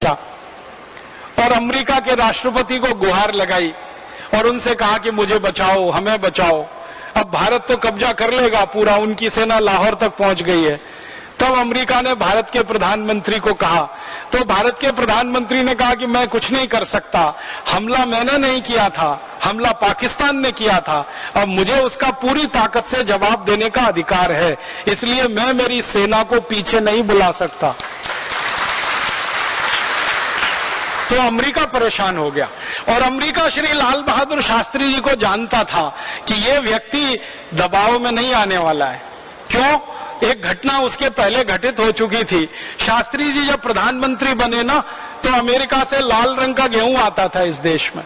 और अमेरिका के राष्ट्रपति को गुहार लगाई और उनसे कहा कि मुझे बचाओ, हमें बचाओ। अब भारत तो कब्जा कर लेगा पूरा, उनकी सेना लाहौर तक पहुंच गई है। तब अमेरिका ने भारत के प्रधानमंत्री को कहा, तो भारत के प्रधानमंत्री ने कहा कि मैं कुछ नहीं कर सकता, हमला मैंने नहीं किया था, हमला पाकिस्तान ने किया था, अब मुझे उसका पूरी ताकत से जवाब देने का अधिकार है, इसलिए मैं मेरी सेना को पीछे नहीं बुला सकता। तो अमेरिका परेशान हो गया और अमेरिका श्री लाल बहादुर शास्त्री जी को जानता था कि ये व्यक्ति दबाव में नहीं आने वाला है। क्यों? एक घटना उसके पहले घटित हो चुकी थी। शास्त्री जी जब प्रधानमंत्री बने ना, तो अमेरिका से लाल रंग का गेहूं आता था इस देश में।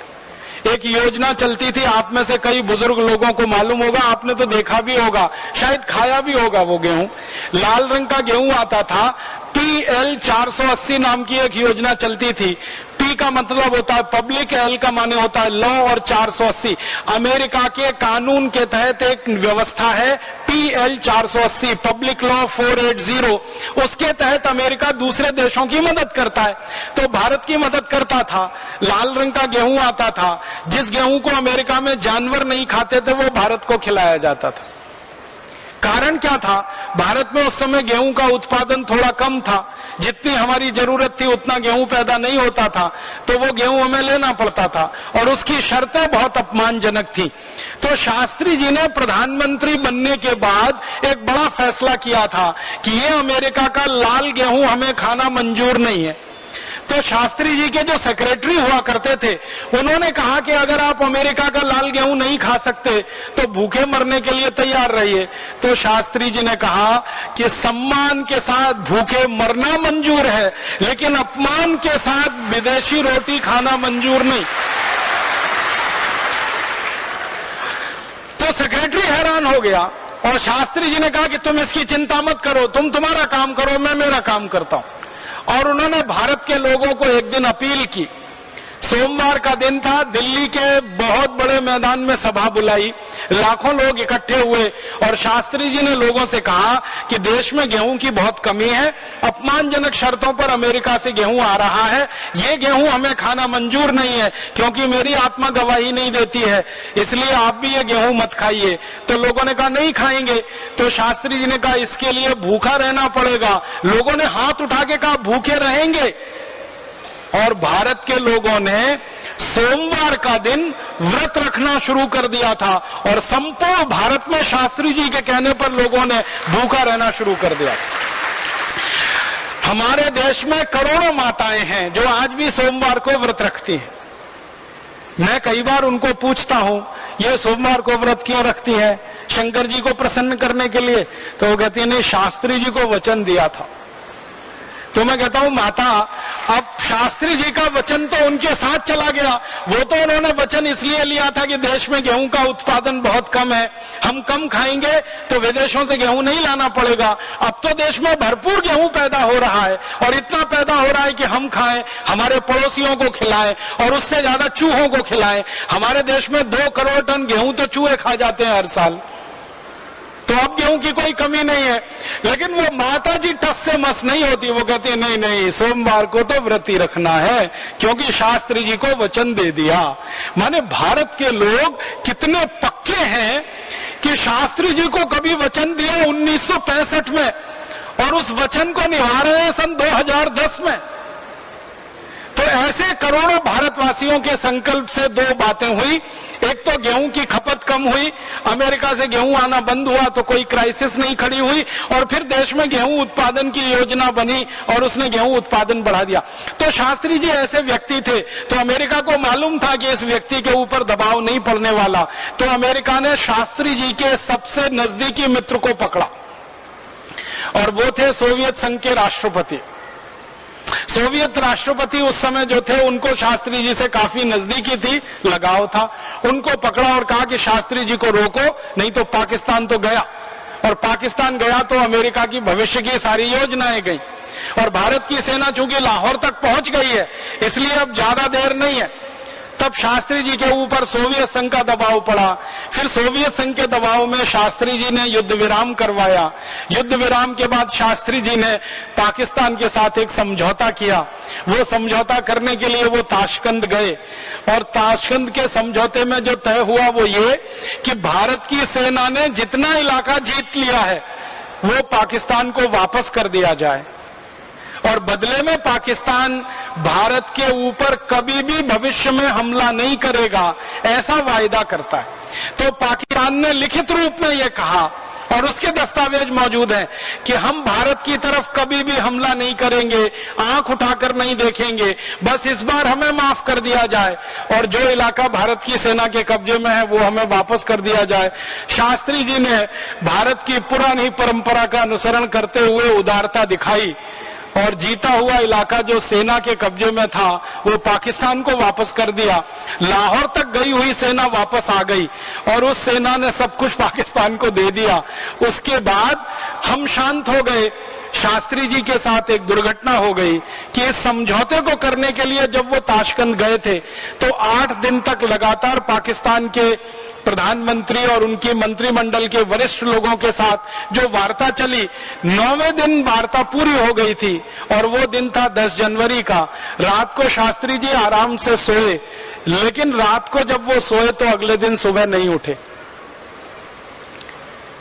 एक योजना चलती थी, आप में से कई बुजुर्ग लोगों को मालूम होगा, आपने तो देखा भी होगा, शायद खाया भी होगा वो गेहूं। लाल रंग का गेहूं आता था। PL 480 नाम की एक योजना चलती थी। P का मतलब होता है पब्लिक, L का माने होता है लॉ और 480 अमेरिका के कानून के तहत एक व्यवस्था है PL 480 पब्लिक लॉ 480। उसके तहत अमेरिका दूसरे देशों की मदद करता है, तो भारत की मदद करता था। लाल रंग का गेहूं आता था, जिस गेहूं को अमेरिका में जानवर नहीं खाते थे वो भारत को खिलाया जाता था। कारण क्या था? भारत में उस समय गेहूं का उत्पादन थोड़ा कम था, जितनी हमारी जरूरत थी उतना गेहूं पैदा नहीं होता था, तो वो गेहूं हमें लेना पड़ता था और उसकी शर्तें बहुत अपमानजनक थी। तो शास्त्री जी ने प्रधानमंत्री बनने के बाद एक बड़ा फैसला किया था कि ये अमेरिका का लाल गेहूं हमें खाना मंजूर नहीं है। तो शास्त्री जी के जो सेक्रेटरी हुआ करते थे, उन्होंने कहा कि अगर आप अमेरिका का लाल गेहूं नहीं खा सकते तो भूखे मरने के लिए तैयार रहिए। तो शास्त्री जी ने कहा कि सम्मान के साथ भूखे मरना मंजूर है, लेकिन अपमान के साथ विदेशी रोटी खाना मंजूर नहीं। तो सेक्रेटरी हैरान हो गया और शास्त्री जी ने कहा कि तुम इसकी चिंता मत करो, तुम तुम्हारा काम करो, मैं मेरा काम करता हूं। और उन्होंने भारत के लोगों को एक दिन अपील की। सोमवार का दिन था, दिल्ली के बहुत बड़े मैदान में सभा बुलाई, लाखों लोग इकट्ठे हुए और शास्त्री जी ने लोगों से कहा कि देश में गेहूं की बहुत कमी है, अपमानजनक शर्तों पर अमेरिका से गेहूं आ रहा है, ये गेहूं हमें खाना मंजूर नहीं है क्योंकि मेरी आत्मा गवाही नहीं देती है, इसलिए आप भी ये गेहूं मत खाइए। तो लोगों ने कहा नहीं खाएंगे। तो शास्त्री जी ने कहा इसके लिए भूखा रहना पड़ेगा। लोगों ने हाथ उठा के कहा भूखे रहेंगे। और भारत के लोगों ने सोमवार का दिन व्रत रखना शुरू कर दिया था और संपूर्ण भारत में शास्त्री जी के कहने पर लोगों ने भूखा रहना शुरू कर दिया। हमारे देश में करोड़ों माताएं हैं जो आज भी सोमवार को व्रत रखती हैं। मैं कई बार उनको पूछता हूं ये सोमवार को व्रत क्यों रखती है? शंकर जी को प्रसन्न करने के लिए? तो वो कहती है नहीं, शास्त्री जी को वचन दिया था। तो मैं कहता हूं माता, अब शास्त्री जी का वचन तो उनके साथ चला गया, वो तो उन्होंने वचन इसलिए लिया था कि देश में गेहूं का उत्पादन बहुत कम है, हम कम खाएंगे तो विदेशों से गेहूं नहीं लाना पड़ेगा। अब तो देश में भरपूर गेहूं पैदा हो रहा है और इतना पैदा हो रहा है कि हम खाएं, हमारे पड़ोसियों को खिलाएं और उससे ज्यादा चूहों को खिलाएं। हमारे देश में 2 करोड़ टन गेहूं तो चूहे खा जाते हैं हर साल, तो अब गेहूं की कोई कमी नहीं है। लेकिन वो माता जी टस से मस नहीं होती, वो कहती है नहीं नहीं, सोमवार को तो व्रत ही रखना है क्योंकि शास्त्री जी को वचन दे दिया। माने भारत के लोग कितने पक्के हैं कि शास्त्री जी को कभी वचन दिया 1965 में और उस वचन को निभा रहे हैं सन 2010 में। तो ऐसे करोड़ों भारतवासियों के संकल्प से 2 बातें हुई। एक तो गेहूं की खपत कम हुई, अमेरिका से गेहूं आना बंद हुआ तो कोई क्राइसिस नहीं खड़ी हुई, और फिर देश में गेहूं उत्पादन की योजना बनी और उसने गेहूं उत्पादन बढ़ा दिया। तो शास्त्री जी ऐसे व्यक्ति थे, तो अमेरिका को मालूम था कि इस व्यक्ति के ऊपर दबाव नहीं पड़ने वाला, तो अमेरिका ने शास्त्री जी के सबसे नजदीकी मित्र को पकड़ा और वो थे सोवियत संघ के राष्ट्रपति। सोवियत राष्ट्रपति उस समय जो थे उनको शास्त्री जी से काफी नजदीकी थी, लगाव था। उनको पकड़ा और कहा कि शास्त्री जी को रोको, नहीं तो पाकिस्तान तो गया, और पाकिस्तान गया तो अमेरिका की भविष्य की सारी योजनाएं गई। और भारत की सेना चूंकि लाहौर तक पहुंच गई है, इसलिए अब ज्यादा देर नहीं है। तब शास्त्री जी के ऊपर सोवियत संघ का दबाव पड़ा। फिर सोवियत संघ के दबाव में शास्त्री जी ने युद्ध विराम करवाया। युद्ध विराम के बाद शास्त्री जी ने पाकिस्तान के साथ एक समझौता किया। वो समझौता करने के लिए वो ताशकंद गए और ताशकंद के समझौते में जो तय हुआ वो ये कि भारत की सेना ने जितना इलाका जीत लिया है वो पाकिस्तान को वापस कर दिया जाए और बदले में पाकिस्तान भारत के ऊपर कभी भी भविष्य में हमला नहीं करेगा, ऐसा वायदा करता है। तो पाकिस्तान ने लिखित रूप में यह कहा और उसके दस्तावेज मौजूद हैं कि हम भारत की तरफ कभी भी हमला नहीं करेंगे, आंख उठाकर नहीं देखेंगे, बस इस बार हमें माफ कर दिया जाए और जो इलाका भारत की सेना के कब्जे में है वो हमें वापस कर दिया जाए। शास्त्री जी ने भारत की पुरानी परंपरा का अनुसरण करते हुए उदारता दिखाई और जीता हुआ इलाका जो सेना के कब्जे में था वो पाकिस्तान को वापस कर दिया। लाहौर तक गई हुई सेना वापस आ गई और उस सेना ने सब कुछ पाकिस्तान को दे दिया। उसके बाद हम शांत हो गए। शास्त्री जी के साथ एक दुर्घटना हो गई कि इस समझौते को करने के लिए जब वो ताशकंद गए थे तो 8 दिन तक लगातार पाकिस्तान के प्रधानमंत्री और उनकी मंत्रिमंडल के वरिष्ठ लोगों के साथ जो वार्ता चली, 9वें दिन वार्ता पूरी हो गई थी और वो दिन था 10 जनवरी का। रात को शास्त्री जी आराम से सोए, लेकिन रात को जब वो सोए तो अगले दिन सुबह नहीं उठे।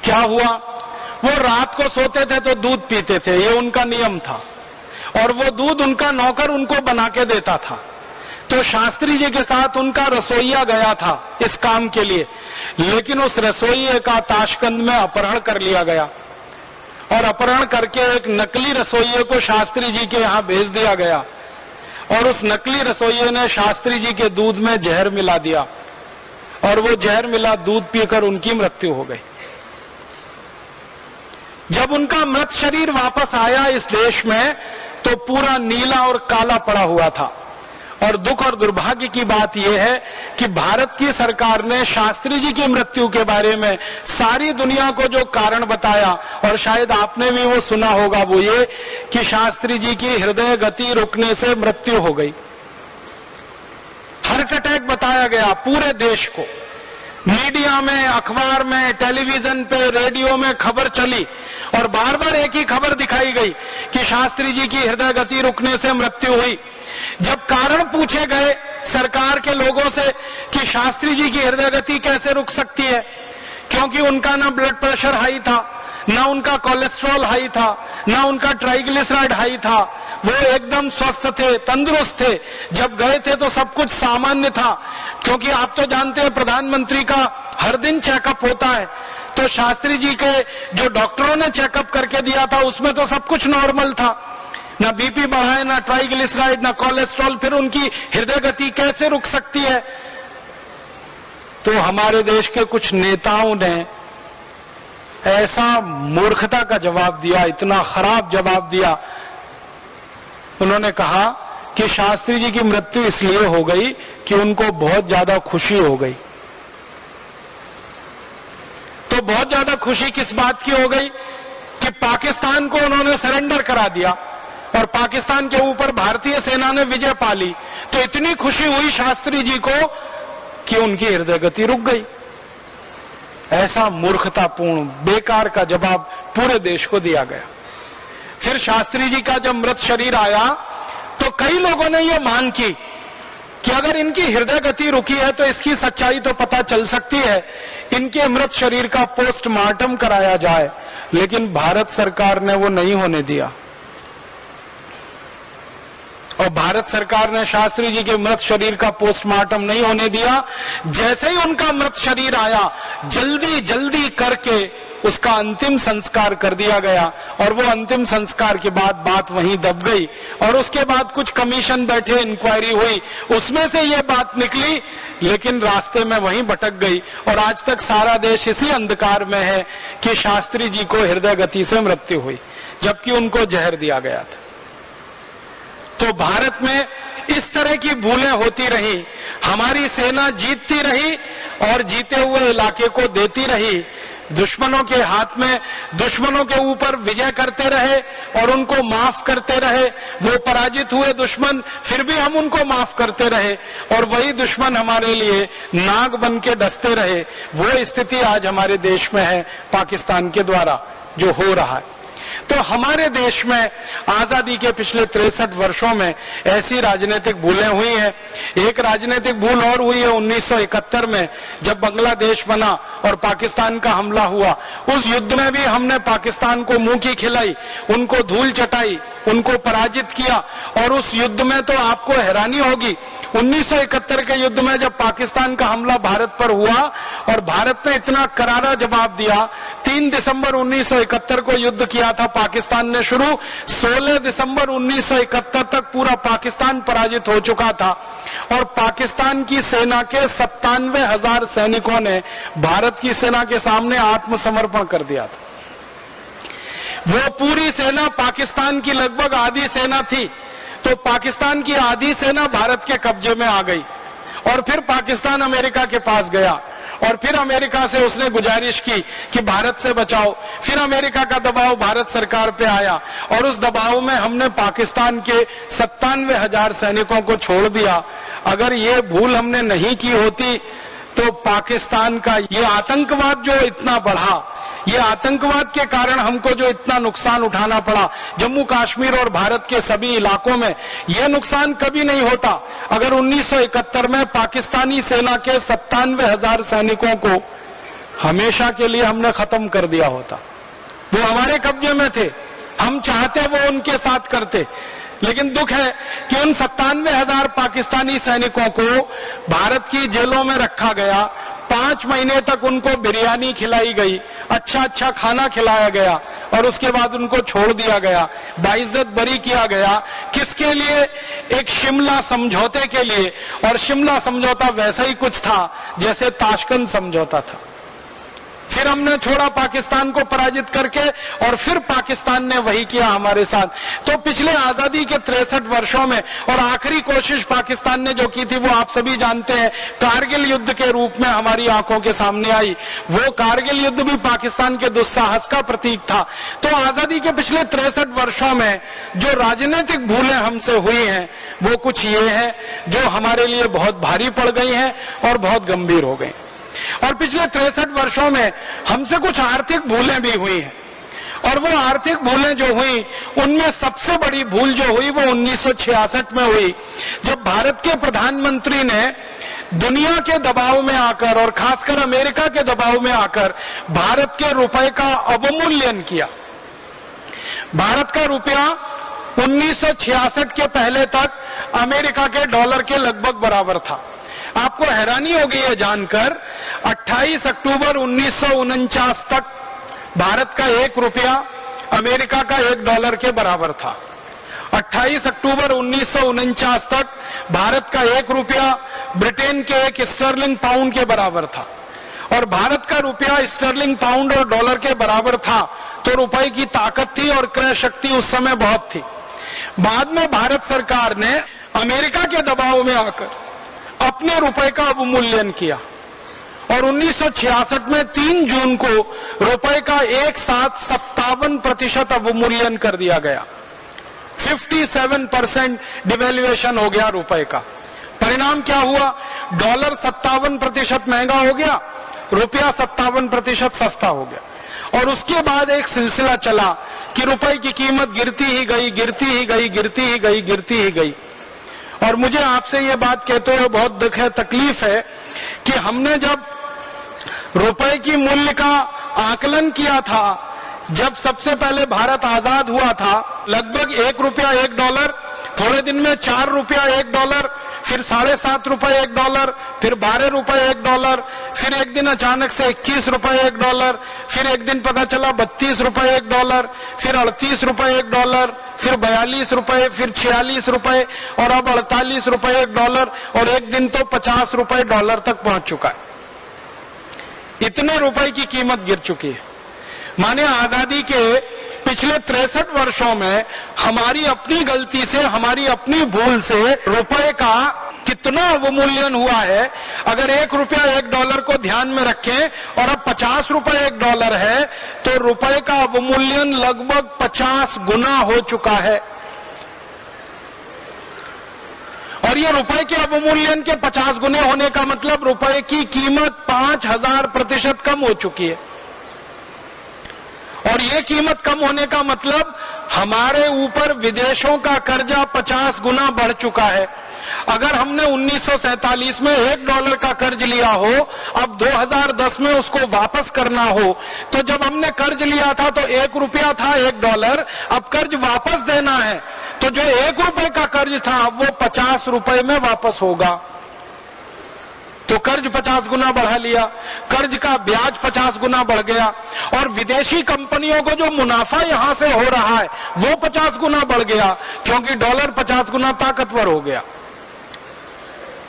क्या हुआ? वो रात को सोते थे तो दूध पीते थे, ये उनका नियम था और वो दूध उनका नौकर उनको बना के देता था। तो शास्त्री जी के साथ उनका रसोइया गया था इस काम के लिए, लेकिन उस रसोइये का ताशकंद में अपहरण कर लिया गया और अपहरण करके एक नकली रसोइये को शास्त्री जी के यहां भेज दिया गया और उस नकली रसोइये ने शास्त्री जी के दूध में जहर मिला दिया और वो जहर मिला दूध पीकर उनकी मृत्यु हो गई। जब उनका मृत शरीर वापस आया इस देश में तो पूरा नीला और काला पड़ा हुआ था और दुख और दुर्भाग्य की बात यह है कि भारत की सरकार ने शास्त्री जी की मृत्यु के बारे में सारी दुनिया को जो कारण बताया और शायद आपने भी वो सुना होगा, वो ये कि शास्त्री जी की हृदय गति रुकने से मृत्यु हो गई। हार्ट अटैक बताया गया पूरे देश को। मीडिया में, अखबार में, टेलीविजन पे, रेडियो में खबर चली और बार बार एक ही खबर दिखाई गई कि शास्त्री जी की हृदय गति रुकने से मृत्यु हुई। जब कारण पूछे गए सरकार के लोगों से कि शास्त्री जी की हृदय गति कैसे रुक सकती है, क्योंकि उनका ना ब्लड प्रेशर हाई था, ना उनका कोलेस्ट्रॉल हाई था, ना उनका ट्राइग्लिसराइड हाई था, वो एकदम स्वस्थ थे, तंदुरुस्त थे। जब गए थे तो सब कुछ सामान्य था, क्योंकि आप तो जानते हैं प्रधानमंत्री का हर दिन चेकअप होता है। तो शास्त्री जी के जो डॉक्टरों ने चेकअप करके दिया था उसमें तो सब कुछ नॉर्मल था, ना बीपी बढ़ा है, ना ट्राइग्लिसराइड, ना कोलेस्ट्रॉल, फिर उनकी हृदय गति कैसे रुक सकती है? तो हमारे देश के कुछ नेताओं ने ऐसा मूर्खता का जवाब दिया, इतना खराब जवाब दिया। उन्होंने कहा कि शास्त्री जी की मृत्यु इसलिए हो गई कि उनको बहुत ज्यादा खुशी हो गई। तो बहुत ज्यादा खुशी किस बात की हो गई कि पाकिस्तान को उन्होंने सरेंडर करा दिया और पाकिस्तान के ऊपर भारतीय सेना ने विजय पा ली। तो इतनी खुशी हुई शास्त्री जी को कि उनकी हृदय गति रुक गई। ऐसा मूर्खतापूर्ण बेकार का जवाब पूरे देश को दिया गया। फिर शास्त्री जी का जब मृत शरीर आया तो कई लोगों ने यह मांग की कि अगर इनकी हृदय गति रुकी है तो इसकी सच्चाई तो पता चल सकती है, इनके मृत शरीर का पोस्टमार्टम कराया जाए। लेकिन भारत सरकार ने वो नहीं होने दिया और भारत सरकार ने शास्त्री जी के मृत शरीर का पोस्टमार्टम नहीं होने दिया। जैसे ही उनका मृत शरीर आया जल्दी जल्दी करके उसका अंतिम संस्कार कर दिया गया और वो अंतिम संस्कार के बाद बात वहीं दब गई और उसके बाद कुछ कमीशन बैठे, इंक्वायरी हुई, उसमें से ये बात निकली, लेकिन रास्ते में वहीं भटक गई और आज तक सारा देश इसी अंधकार में है कि शास्त्री जी को हृदय गति से मृत्यु हुई जबकि उनको जहर दिया गया था। तो भारत में इस तरह की भूलें होती रही, हमारी सेना जीतती रही और जीते हुए इलाके को देती रही। दुश्मनों के हाथ में, दुश्मनों के ऊपर विजय करते रहे और उनको माफ करते रहे। वो पराजित हुए दुश्मन, फिर भी हम उनको माफ करते रहे और वही दुश्मन हमारे लिए नाग बन के डसते रहे। वो स्थिति आज हमारे देश में है पाकिस्तान के द्वारा जो हो रहा है। तो हमारे देश में आजादी के पिछले 63 वर्षों में ऐसी राजनीतिक भूलें हुई हैं। एक राजनीतिक भूल और हुई है 1971 में, जब बांग्लादेश बना और पाकिस्तान का हमला हुआ। उस युद्ध में भी हमने पाकिस्तान को मुंह की खिलाई, उनको धूल चटाई, उनको पराजित किया। और उस युद्ध में तो आपको हैरानी होगी, 1971 के युद्ध में जब पाकिस्तान का हमला भारत पर हुआ और भारत ने इतना करारा जवाब दिया, 3 दिसंबर 1971 को युद्ध किया था पाकिस्तान ने शुरू, 16 दिसंबर 1971 तक पूरा पाकिस्तान पराजित हो चुका था और पाकिस्तान की सेना के 97,000 सैनिकों ने भारत की सेना के सामने आत्मसमर्पण कर दिया था। वो पूरी सेना पाकिस्तान की लगभग आधी सेना थी, तो पाकिस्तान की आधी सेना भारत के कब्जे में आ गई और फिर पाकिस्तान अमेरिका के पास गया और फिर अमेरिका से उसने गुजारिश की कि भारत से बचाओ। फिर अमेरिका का दबाव भारत सरकार पे आया और उस दबाव में हमने पाकिस्तान के 97,000 सैनिकों को छोड़ दिया। अगर ये भूल हमने नहीं की होती तो पाकिस्तान का ये आतंकवाद जो इतना बढ़ा, ये आतंकवाद के कारण हमको जो इतना नुकसान उठाना पड़ा जम्मू कश्मीर और भारत के सभी इलाकों में, यह नुकसान कभी नहीं होता अगर 1971 में पाकिस्तानी सेना के 97,000 सैनिकों को हमेशा के लिए हमने खत्म कर दिया होता। वो हमारे कब्जे में थे, हम चाहते वो उनके साथ करते, लेकिन दुख है कि उन 97,000 पाकिस्तानी सैनिकों को भारत की जेलों में रखा गया। 5 महीने तक उनको बिरयानी खिलाई गई, अच्छा अच्छा खाना खिलाया गया और उसके बाद उनको छोड़ दिया गया, बाइज्जत बरी किया गया। किसके लिए? एक शिमला समझौते के लिए। और शिमला समझौता वैसा ही कुछ था जैसे ताशकंद समझौता था। फिर हमने छोड़ा पाकिस्तान को पराजित करके और फिर पाकिस्तान ने वही किया हमारे साथ। तो पिछले आजादी के 63 वर्षों में और आखिरी कोशिश पाकिस्तान ने जो की थी वो आप सभी जानते हैं, कारगिल युद्ध के रूप में हमारी आंखों के सामने आई। वो कारगिल युद्ध भी पाकिस्तान के दुस्साहस का प्रतीक था। तो आजादी के पिछले 63 वर्षों में जो राजनीतिक भूलें हमसे हुई हैं वो कुछ ये हैं जो हमारे लिए बहुत भारी पड़ गई हैं और बहुत गंभीर हो गई। और पिछले 63 वर्षों में हमसे कुछ आर्थिक भूलें भी हुई हैं और वो आर्थिक भूलें जो हुई उनमें सबसे बड़ी भूल जो हुई वो 1966 में हुई, जब भारत के प्रधानमंत्री ने दुनिया के दबाव में आकर और खासकर अमेरिका के दबाव में आकर भारत के रुपए का अवमूल्यन किया। भारत का रुपया 1966 के पहले तक अमेरिका के डॉलर के लगभग बराबर था। आपको हैरानी होगी यह जानकर 28 अक्टूबर 1949 तक भारत का 1 रुपया अमेरिका का 1 डॉलर के बराबर था। 28 अक्टूबर 1949 तक भारत का 1 रुपया ब्रिटेन के 1 स्टर्लिंग पाउंड के बराबर था। और भारत का रुपया स्टर्लिंग पाउंड और डॉलर के बराबर था तो रुपए की ताकत थी और क्रय शक्ति उस समय बहुत थी। बाद में भारत सरकार ने अमेरिका के दबाव में आकर अपने रुपए का अवमूल्यन किया और 1966 में 3 जून को रुपए का एक साथ 57% अवमूल्यन कर दिया गया। 57% डिवैल्यूएशन हो गया रुपए का। परिणाम क्या हुआ? डॉलर 57% महंगा हो गया, रुपया 57% सस्ता हो गया। और उसके बाद एक सिलसिला चला कि रुपए की कीमत गिरती ही गई, गिरती ही गई, गिरती ही गई, गिरती ही गई। और मुझे आपसे ये बात कहते हुए बहुत दुख है, तकलीफ है कि हमने जब रुपए की मूल्य का आकलन किया था, जब सबसे पहले भारत आजाद हुआ था, लगभग 1 रुपया 1 डॉलर, थोड़े दिन में 4 रुपया 1 डॉलर, फिर 7.5 रुपए 1 डॉलर, फिर 12 रुपए 1 डॉलर, फिर एक दिन अचानक से 21 रुपए 1 डॉलर, फिर एक दिन पता चला 32 रुपए 1 डॉलर, फिर 38 रुपए 1 डॉलर, फिर 42 रुपए, फिर 46 रुपए और अब 48 रुपए 1 डॉलर और एक दिन तो 50 रुपए डॉलर तक पहुंच चुका है। इतने रुपए की कीमत गिर चुकी है। माने आजादी के पिछले 63 वर्षों में हमारी अपनी गलती से, हमारी अपनी भूल से रुपए का कितना अवमूल्यन हुआ है। अगर 1 रुपया 1 डॉलर को ध्यान में रखें और अब 50 रुपए 1 डॉलर है, तो रुपए का अवमूल्यन लगभग 50 गुना हो चुका है। और ये रुपए के अवमूल्यन के 50 गुने होने का मतलब रुपए की कीमत 5000% कम हो चुकी है। और ये कीमत कम होने का मतलब हमारे ऊपर विदेशों का कर्जा 50 गुना बढ़ चुका है। अगर हमने 1947 में 1 डॉलर का कर्ज लिया हो, अब 2010 में उसको वापस करना हो, तो जब हमने कर्ज लिया था तो 1 रुपया था 1 डॉलर, अब कर्ज वापस देना है तो जो 1 रुपए का कर्ज था वो 50 रुपए में वापस होगा। तो कर्ज 50 गुना बढ़ा लिया, कर्ज का ब्याज 50 गुना बढ़ गया, और विदेशी कंपनियों को जो मुनाफा यहां से हो रहा है वो 50 गुना बढ़ गया, क्योंकि डॉलर 50 गुना ताकतवर हो गया।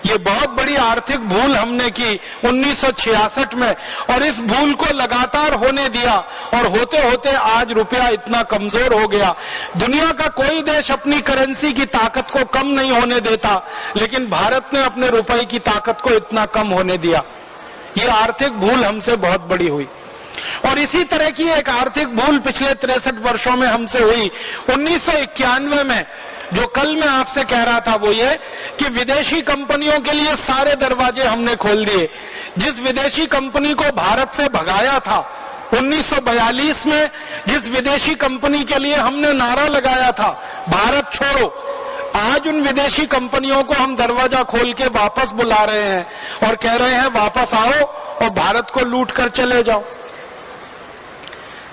ये बहुत बड़ी आर्थिक भूल हमने की 1966 में, और इस भूल को लगातार होने दिया, और होते होते आज रुपया इतना कमजोर हो गया। दुनिया का कोई देश अपनी करेंसी की ताकत को कम नहीं होने देता, लेकिन भारत ने अपने रुपए की ताकत को इतना कम होने दिया। ये आर्थिक भूल हमसे बहुत बड़ी हुई। और इसी तरह की एक आर्थिक भूल पिछले 63 वर्षों में हमसे हुई। 1991 में जो कल मैं आपसे कह रहा था वो ये कि विदेशी कंपनियों के लिए सारे दरवाजे हमने खोल दिए। जिस विदेशी कंपनी को भारत से भगाया था 1942 में, जिस विदेशी कंपनी के लिए हमने नारा लगाया था भारत छोड़ो, आज उन विदेशी कंपनियों को हम दरवाजा खोल के वापस बुला रहे हैं और कह रहे हैं वापस आओ और भारत को लूट कर चले जाओ।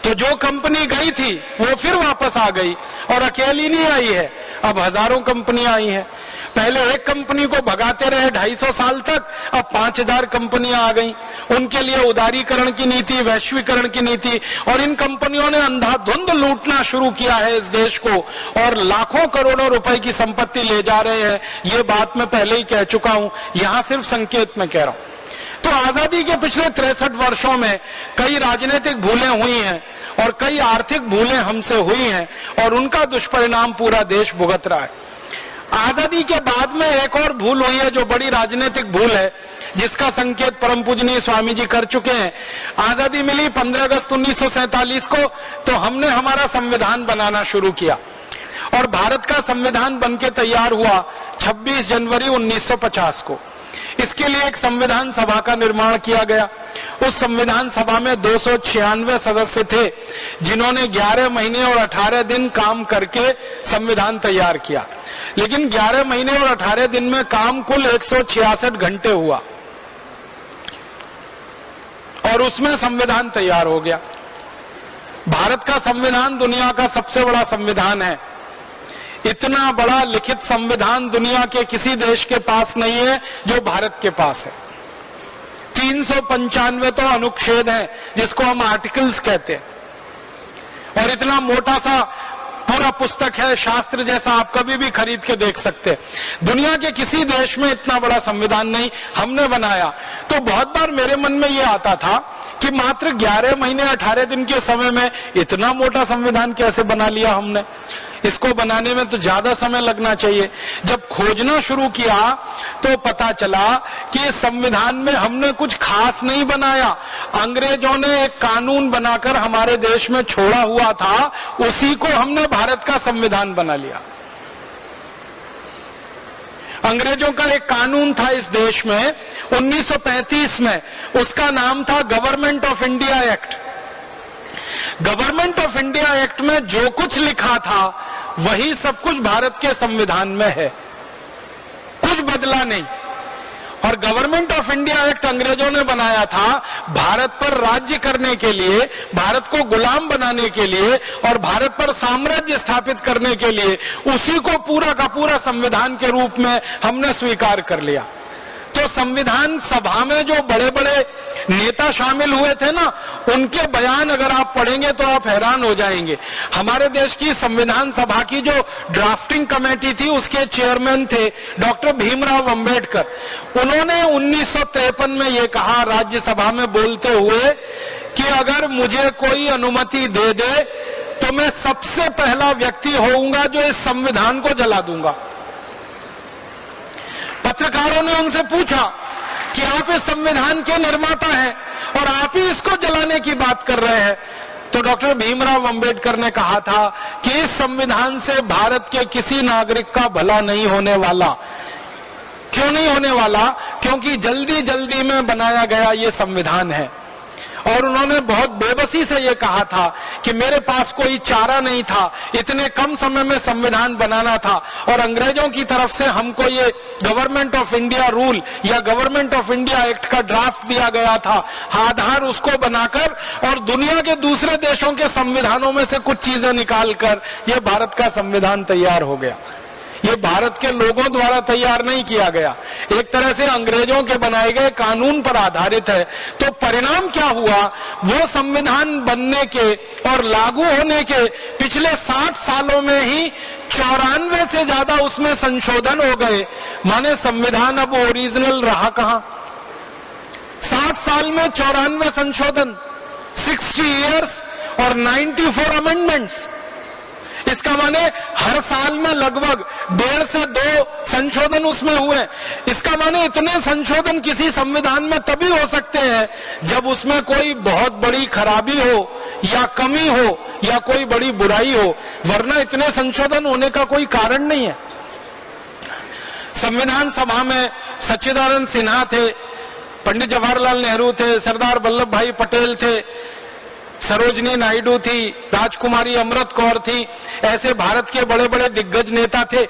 तो जो कंपनी गई थी वो फिर वापस आ गई, और अकेली नहीं आई है, अब हजारों कंपनियां आई हैं। पहले एक कंपनी को भगाते रहे 250 साल तक, अब 5000 कंपनियां आ गई। उनके लिए उदारीकरण की नीति, वैश्वीकरण की नीति, और इन कंपनियों ने अंधाधुंध लूटना शुरू किया है इस देश को, और लाखों करोड़ों रुपए की संपत्ति ले जा रहे हैं। ये बात मैं पहले ही कह चुका हूं, यहां सिर्फ संकेत में कह रहा हूं। तो आजादी के पिछले 63 वर्षों में कई राजनीतिक भूलें हुई हैं और कई आर्थिक भूलें हमसे हुई हैं, और उनका दुष्परिणाम पूरा देश भुगत रहा है। आजादी के बाद में एक और भूल हुई है जो बड़ी राजनीतिक भूल है, जिसका संकेत परम पूजनीय स्वामी जी कर चुके हैं। आजादी मिली 15 अगस्त 1947 को, तो हमने हमारा संविधान बनाना शुरू किया, और भारत का संविधान बनके तैयार हुआ 26 जनवरी 1950 को। इसके लिए एक संविधान सभा का निर्माण किया गया। उस संविधान सभा में 296 सदस्य थे, जिन्होंने 11 महीने और 18 दिन काम करके संविधान तैयार किया। लेकिन 11 महीने और 18 दिन में काम कुल 166 घंटे हुआ, और उसमें संविधान तैयार हो गया। भारत का संविधान दुनिया का सबसे बड़ा संविधान है। इतना बड़ा लिखित संविधान दुनिया के किसी देश के पास नहीं है जो भारत के पास है। 395 तो अनुच्छेद हैं, जिसको हम आर्टिकल्स कहते हैं, और इतना मोटा सा पूरा पुस्तक है, शास्त्र जैसा, आप कभी भी खरीद के देख सकते हैं। दुनिया के किसी देश में इतना बड़ा संविधान नहीं, हमने बनाया। तो बहुत बार मेरे मन में यह आता था कि मात्र 11 महीने 18 दिन के समय में इतना मोटा संविधान कैसे बना लिया हमने। इसको बनाने में तो ज्यादा समय लगना चाहिए। जब खोजना शुरू किया तो पता चला कि इस संविधान में हमने कुछ खास नहीं बनाया। अंग्रेजों ने एक कानून बनाकर हमारे देश में छोड़ा हुआ था, उसी को हमने भारत का संविधान बना लिया। अंग्रेजों का एक कानून था इस देश में 1935 में, उसका नाम था government of India act. Government of India act में जो कुछ लिखा था वही सब कुछ भारत के संविधान में है, कुछ बदला नहीं। और गवर्नमेंट ऑफ इंडिया एक्ट अंग्रेजों ने बनाया था भारत पर राज्य करने के लिए, भारत को गुलाम बनाने के लिए और भारत पर साम्राज्य स्थापित करने के लिए। उसी को पूरा का पूरा संविधान के रूप में हमने स्वीकार कर लिया। तो संविधान सभा में जो बड़े बड़े नेता शामिल हुए थे ना, उनके बयान अगर आप पढ़ेंगे तो आप हैरान हो जाएंगे। हमारे देश की संविधान सभा की जो ड्राफ्टिंग कमेटी थी, उसके चेयरमैन थे डॉक्टर भीमराव अंबेडकर। उन्होंने 1953 में ये कहा राज्यसभा में बोलते हुए कि अगर मुझे कोई अनुमति दे दे तो मैं सबसे पहला व्यक्ति होऊंगा जो इस संविधान को जला दूंगा। पत्रकारों ने उनसे पूछा कि आप इस संविधान के निर्माता हैं और आप ही इसको जलाने की बात कर रहे हैं। तो डॉक्टर भीमराव अंबेडकर ने कहा था कि इस संविधान से भारत के किसी नागरिक का भला नहीं होने वाला। क्यों नहीं होने वाला? क्योंकि जल्दी जल्दी में बनाया गया ये संविधान है। और उन्होंने बहुत बेबसी से ये कहा था कि मेरे पास कोई चारा नहीं था, इतने कम समय में संविधान बनाना था और अंग्रेजों की तरफ से हमको ये गवर्नमेंट ऑफ इंडिया रूल या गवर्नमेंट ऑफ इंडिया एक्ट का ड्राफ्ट दिया गया था। आधार उसको बनाकर और दुनिया के दूसरे देशों के संविधानों में से कुछ चीजें निकालकर ये भारत का संविधान तैयार हो गया। ये भारत के लोगों द्वारा तैयार नहीं किया गया, एक तरह से अंग्रेजों के बनाए गए कानून पर आधारित है। तो परिणाम क्या हुआ? वो संविधान बनने के और लागू होने के पिछले 60 सालों में ही 94 से ज्यादा उसमें संशोधन हो गए। माने संविधान अब ओरिजिनल रहा कहां? 60 साल में 94 संशोधन, 60 इयर्स और 94 अमेंडमेंट्स। इसका माने हर साल में लगभग 1.5 से 2 संशोधन उसमें हुए। इसका माने इतने संशोधन किसी संविधान में तभी हो सकते हैं जब उसमें कोई बहुत बड़ी खराबी हो या कमी हो या कोई बड़ी बुराई हो, वरना इतने संशोधन होने का कोई कारण नहीं है। संविधान सभा में सच्चिदानंद सिन्हा थे, पंडित जवाहरलाल नेहरू थे, सरदार वल्लभ भाई पटेल थे, सरोजनी नायडू थी, राजकुमारी अमृत कौर थी। ऐसे भारत के बड़े बड़े दिग्गज नेता थे।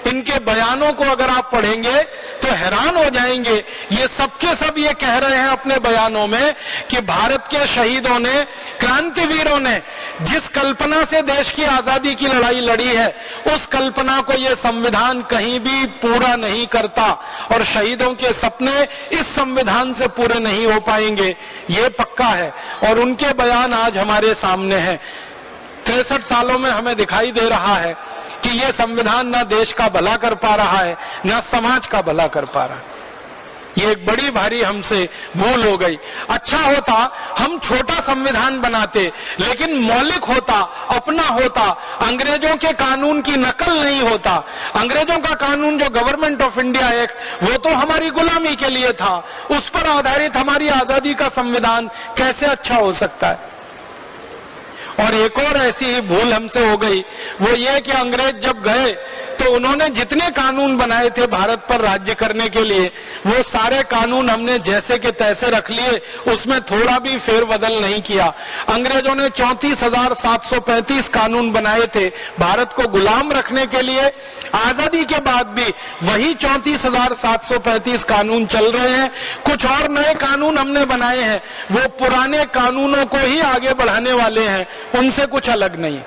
इनके बयानों को अगर आप पढ़ेंगे तो हैरान हो जाएंगे। ये सबके सब ये कह रहे हैं अपने बयानों में कि भारत के शहीदों ने, क्रांतिवीरों ने जिस कल्पना से देश की आजादी की लड़ाई लड़ी है, उस कल्पना को ये संविधान कहीं भी पूरा नहीं करता और शहीदों के सपने इस संविधान से पूरे नहीं हो पाएंगे, ये पक्का है। और उनके बयान आज हमारे सामने है। 63 सालों में हमें दिखाई दे रहा है कि ये संविधान ना देश का भला कर पा रहा है, ना समाज का भला कर पा रहा है। ये एक बड़ी भारी हमसे भूल हो गई। अच्छा होता हम छोटा संविधान बनाते, लेकिन मौलिक होता, अपना होता, अंग्रेजों के कानून की नकल नहीं होता। अंग्रेजों का कानून जो गवर्नमेंट ऑफ इंडिया एक्ट, वो तो हमारी गुलामी के लिए था। उस पर आधारित हमारी आजादी का संविधान कैसे अच्छा हो सकता है? और एक और ऐसी ही भूल हमसे हो गई, वो ये कि अंग्रेज जब गए तो उन्होंने जितने कानून बनाए थे भारत पर राज्य करने के लिए, वो सारे कानून हमने जैसे के तैसे रख लिए, उसमें थोड़ा भी फेरबदल नहीं किया। अंग्रेजों ने 34,735 कानून बनाए थे भारत को गुलाम रखने के लिए। आजादी के बाद भी वही 34,735 कानून चल रहे हैं। कुछ और नए कानून हमने बनाए हैं, वो पुराने कानूनों को ही आगे बढ़ाने वाले हैं, उनसे कुछ अलग नहीं।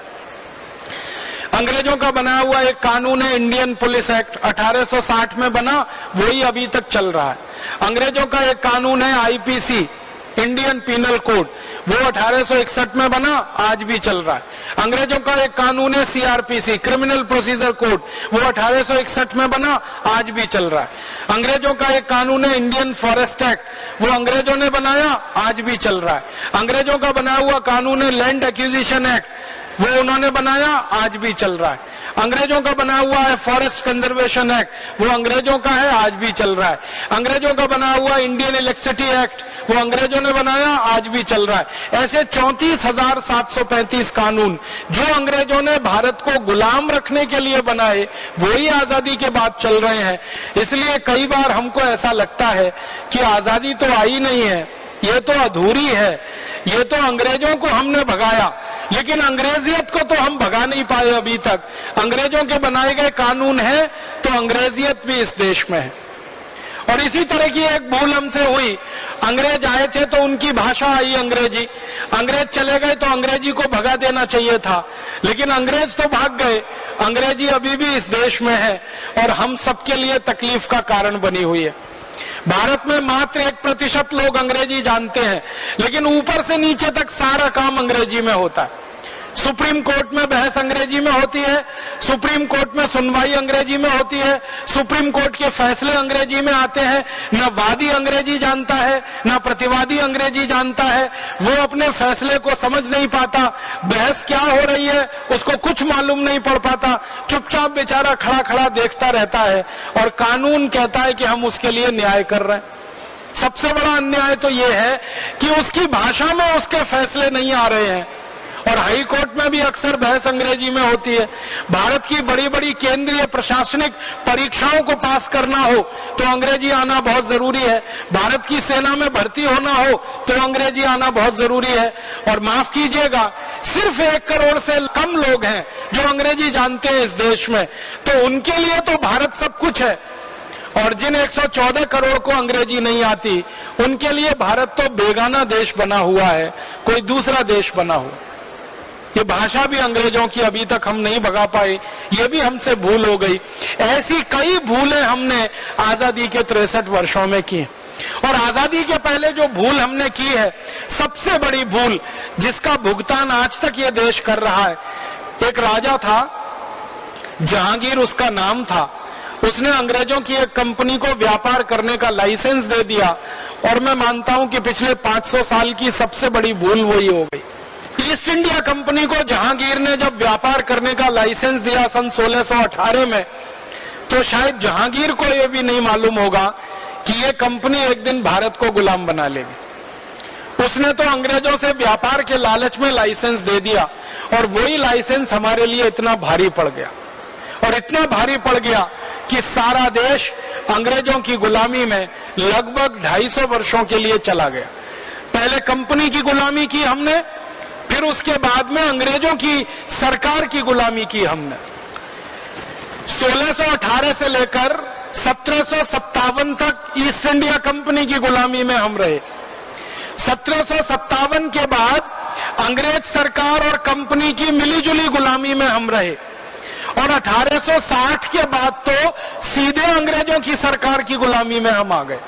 अंग्रेजों का बनाया हुआ एक कानून है इंडियन पुलिस एक्ट, 1860 में बना, वही अभी तक चल रहा है। अंग्रेजों का एक कानून है आईपीसी, इंडियन पीनल कोड, वो 1861 में बना, आज भी चल रहा है। अंग्रेजों का एक कानून है सीआरपीसी, क्रिमिनल प्रोसीजर कोड, वो 1861 में बना, आज भी चल रहा है। अंग्रेजों का एक कानून है इंडियन फॉरेस्ट एक्ट, वो अंग्रेजों ने बनाया, आज भी चल रहा है। अंग्रेजों का बनाया हुआ कानून है लैंड एक्विजिशन एक्ट, वो उन्होंने बनाया, आज भी चल रहा है। अंग्रेजों का बना हुआ है फॉरेस्ट कंजर्वेशन एक्ट, वो अंग्रेजों का है, आज भी चल रहा है। अंग्रेजों का बना हुआ इंडियन इलेक्ट्रिसिटी एक्ट, वो अंग्रेजों ने बनाया, आज भी चल रहा है। ऐसे 34,735 कानून जो अंग्रेजों ने भारत को गुलाम रखने के लिए बनाए, वही आजादी के बाद चल रहे हैं। इसलिए कई बार हमको ऐसा लगता है कि आजादी तो आई नहीं है, ये तो अधूरी है, ये तो अंग्रेजों को हमने भगाया, लेकिन अंग्रेजियत को तो हम भगा नहीं पाए अभी तक। अंग्रेजों के बनाए गए कानून है तो अंग्रेजियत भी इस देश में है। और इसी तरह की एक भूल हमसे हुई, अंग्रेज आए थे तो उनकी भाषा आई अंग्रेजी, अंग्रेज चले गए तो अंग्रेजी को भगा देना चाहिए था, लेकिन अंग्रेज तो भाग गए, अंग्रेजी अभी भी इस देश में है और हम सबके लिए तकलीफ का कारण बनी हुई है। भारत में मात्र 1% लोग अंग्रेजी जानते हैं, लेकिन ऊपर से नीचे तक सारा काम अंग्रेजी में होता है। सुप्रीम कोर्ट में बहस अंग्रेजी में होती है, सुप्रीम कोर्ट में सुनवाई अंग्रेजी में होती है, सुप्रीम कोर्ट के फैसले अंग्रेजी में आते हैं। न वादी अंग्रेजी जानता है, न प्रतिवादी अंग्रेजी जानता है, वो अपने फैसले को समझ नहीं पाता, बहस क्या हो रही है उसको कुछ मालूम नहीं पड़ पाता, चुपचाप बेचारा खड़ा खड़ा देखता रहता है और कानून कहता है कि हम उसके लिए न्याय कर रहे हैं। सबसे बड़ा अन्याय तो यह है कि उसकी भाषा में उसके फैसले नहीं आ रहे हैं और हाई कोर्ट में भी अक्सर बहस अंग्रेजी में होती है। भारत की बड़ी बड़ी केंद्रीय प्रशासनिक परीक्षाओं को पास करना हो तो अंग्रेजी आना बहुत जरूरी है, भारत की सेना में भर्ती होना हो तो अंग्रेजी आना बहुत जरूरी है। और माफ कीजिएगा, सिर्फ 1 करोड़ से कम लोग हैं जो अंग्रेजी जानते हैं इस देश में, तो उनके लिए तो भारत सब कुछ है। और जिन 114 करोड़ को अंग्रेजी नहीं आती उनके लिए भारत तो बेगाना देश बना हुआ है, कोई दूसरा देश बना हुआ। ये भाषा भी अंग्रेजों की अभी तक हम नहीं भगा पाए, ये भी हमसे भूल हो गई। ऐसी कई भूलें हमने आजादी के 63 वर्षों में की और आजादी के पहले जो भूल हमने की है, सबसे बड़ी भूल जिसका भुगतान आज तक ये देश कर रहा है। एक राजा था, जहांगीर उसका नाम था, उसने अंग्रेजों की एक कंपनी को व्यापार करने का लाइसेंस दे दिया और मैं मानता हूं कि पिछले 500 साल की सबसे बड़ी भूल वही हो गई। ईस्ट इंडिया कंपनी को जहांगीर ने जब व्यापार करने का लाइसेंस दिया सन 1618 में, तो शायद जहांगीर को यह भी नहीं मालूम होगा कि यह कंपनी एक दिन भारत को गुलाम बना लेगी। उसने तो अंग्रेजों से व्यापार के लालच में लाइसेंस दे दिया और वही लाइसेंस हमारे लिए इतना भारी पड़ गया और इतना भारी पड़ गया कि सारा देश अंग्रेजों की गुलामी में लगभग 250 वर्षों के लिए चला गया। पहले कंपनी की गुलामी की हमने, फिर उसके बाद में अंग्रेजों की सरकार की गुलामी की हमने। 1618 से लेकर 1757 तक ईस्ट इंडिया कंपनी की गुलामी में हम रहे। 1757 के बाद अंग्रेज सरकार और कंपनी की मिलीजुली गुलामी में हम रहे और 1860 के बाद तो सीधे अंग्रेजों की सरकार की गुलामी में हम आ गए।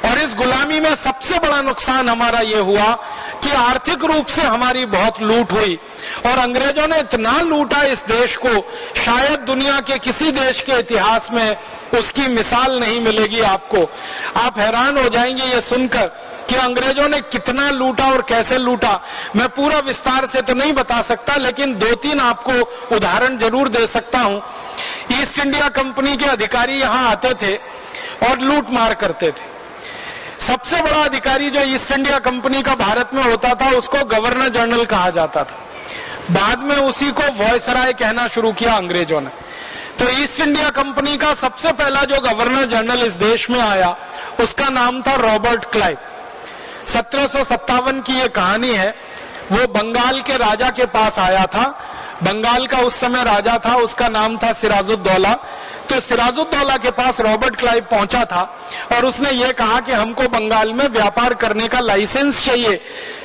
और इस गुलामी में सबसे बड़ा नुकसान हमारा यह हुआ कि आर्थिक रूप से हमारी बहुत लूट हुई और अंग्रेजों ने इतना लूटा इस देश को, शायद दुनिया के किसी देश के इतिहास में उसकी मिसाल नहीं मिलेगी आपको। आप हैरान हो जाएंगे ये सुनकर कि अंग्रेजों ने कितना लूटा और कैसे लूटा। मैं पूरा विस्तार से तो नहीं बता सकता, लेकिन 2-3 आपको उदाहरण जरूर दे सकता हूं। ईस्ट इंडिया कंपनी के अधिकारी यहां आते थे और लूट मार करते थे। सबसे बड़ा अधिकारी जो ईस्ट इंडिया कंपनी का भारत में होता था उसको गवर्नर जनरल कहा जाता था। बाद में उसी को वॉयसराय कहना शुरू किया अंग्रेजों ने। तो ईस्ट इंडिया कंपनी का सबसे पहला जो गवर्नर जनरल इस देश में आया उसका नाम था रॉबर्ट क्लाइव। 1757 की ये कहानी है। वो बंगाल के राजा के पास आया था। बंगाल का उस समय राजा था, उसका नाम था सिराजुद्दौला। तो सिराजुद्दौला के पास रॉबर्ट क्लाइव पहुंचा था और उसने ये कहा कि हमको बंगाल में व्यापार करने का लाइसेंस चाहिए।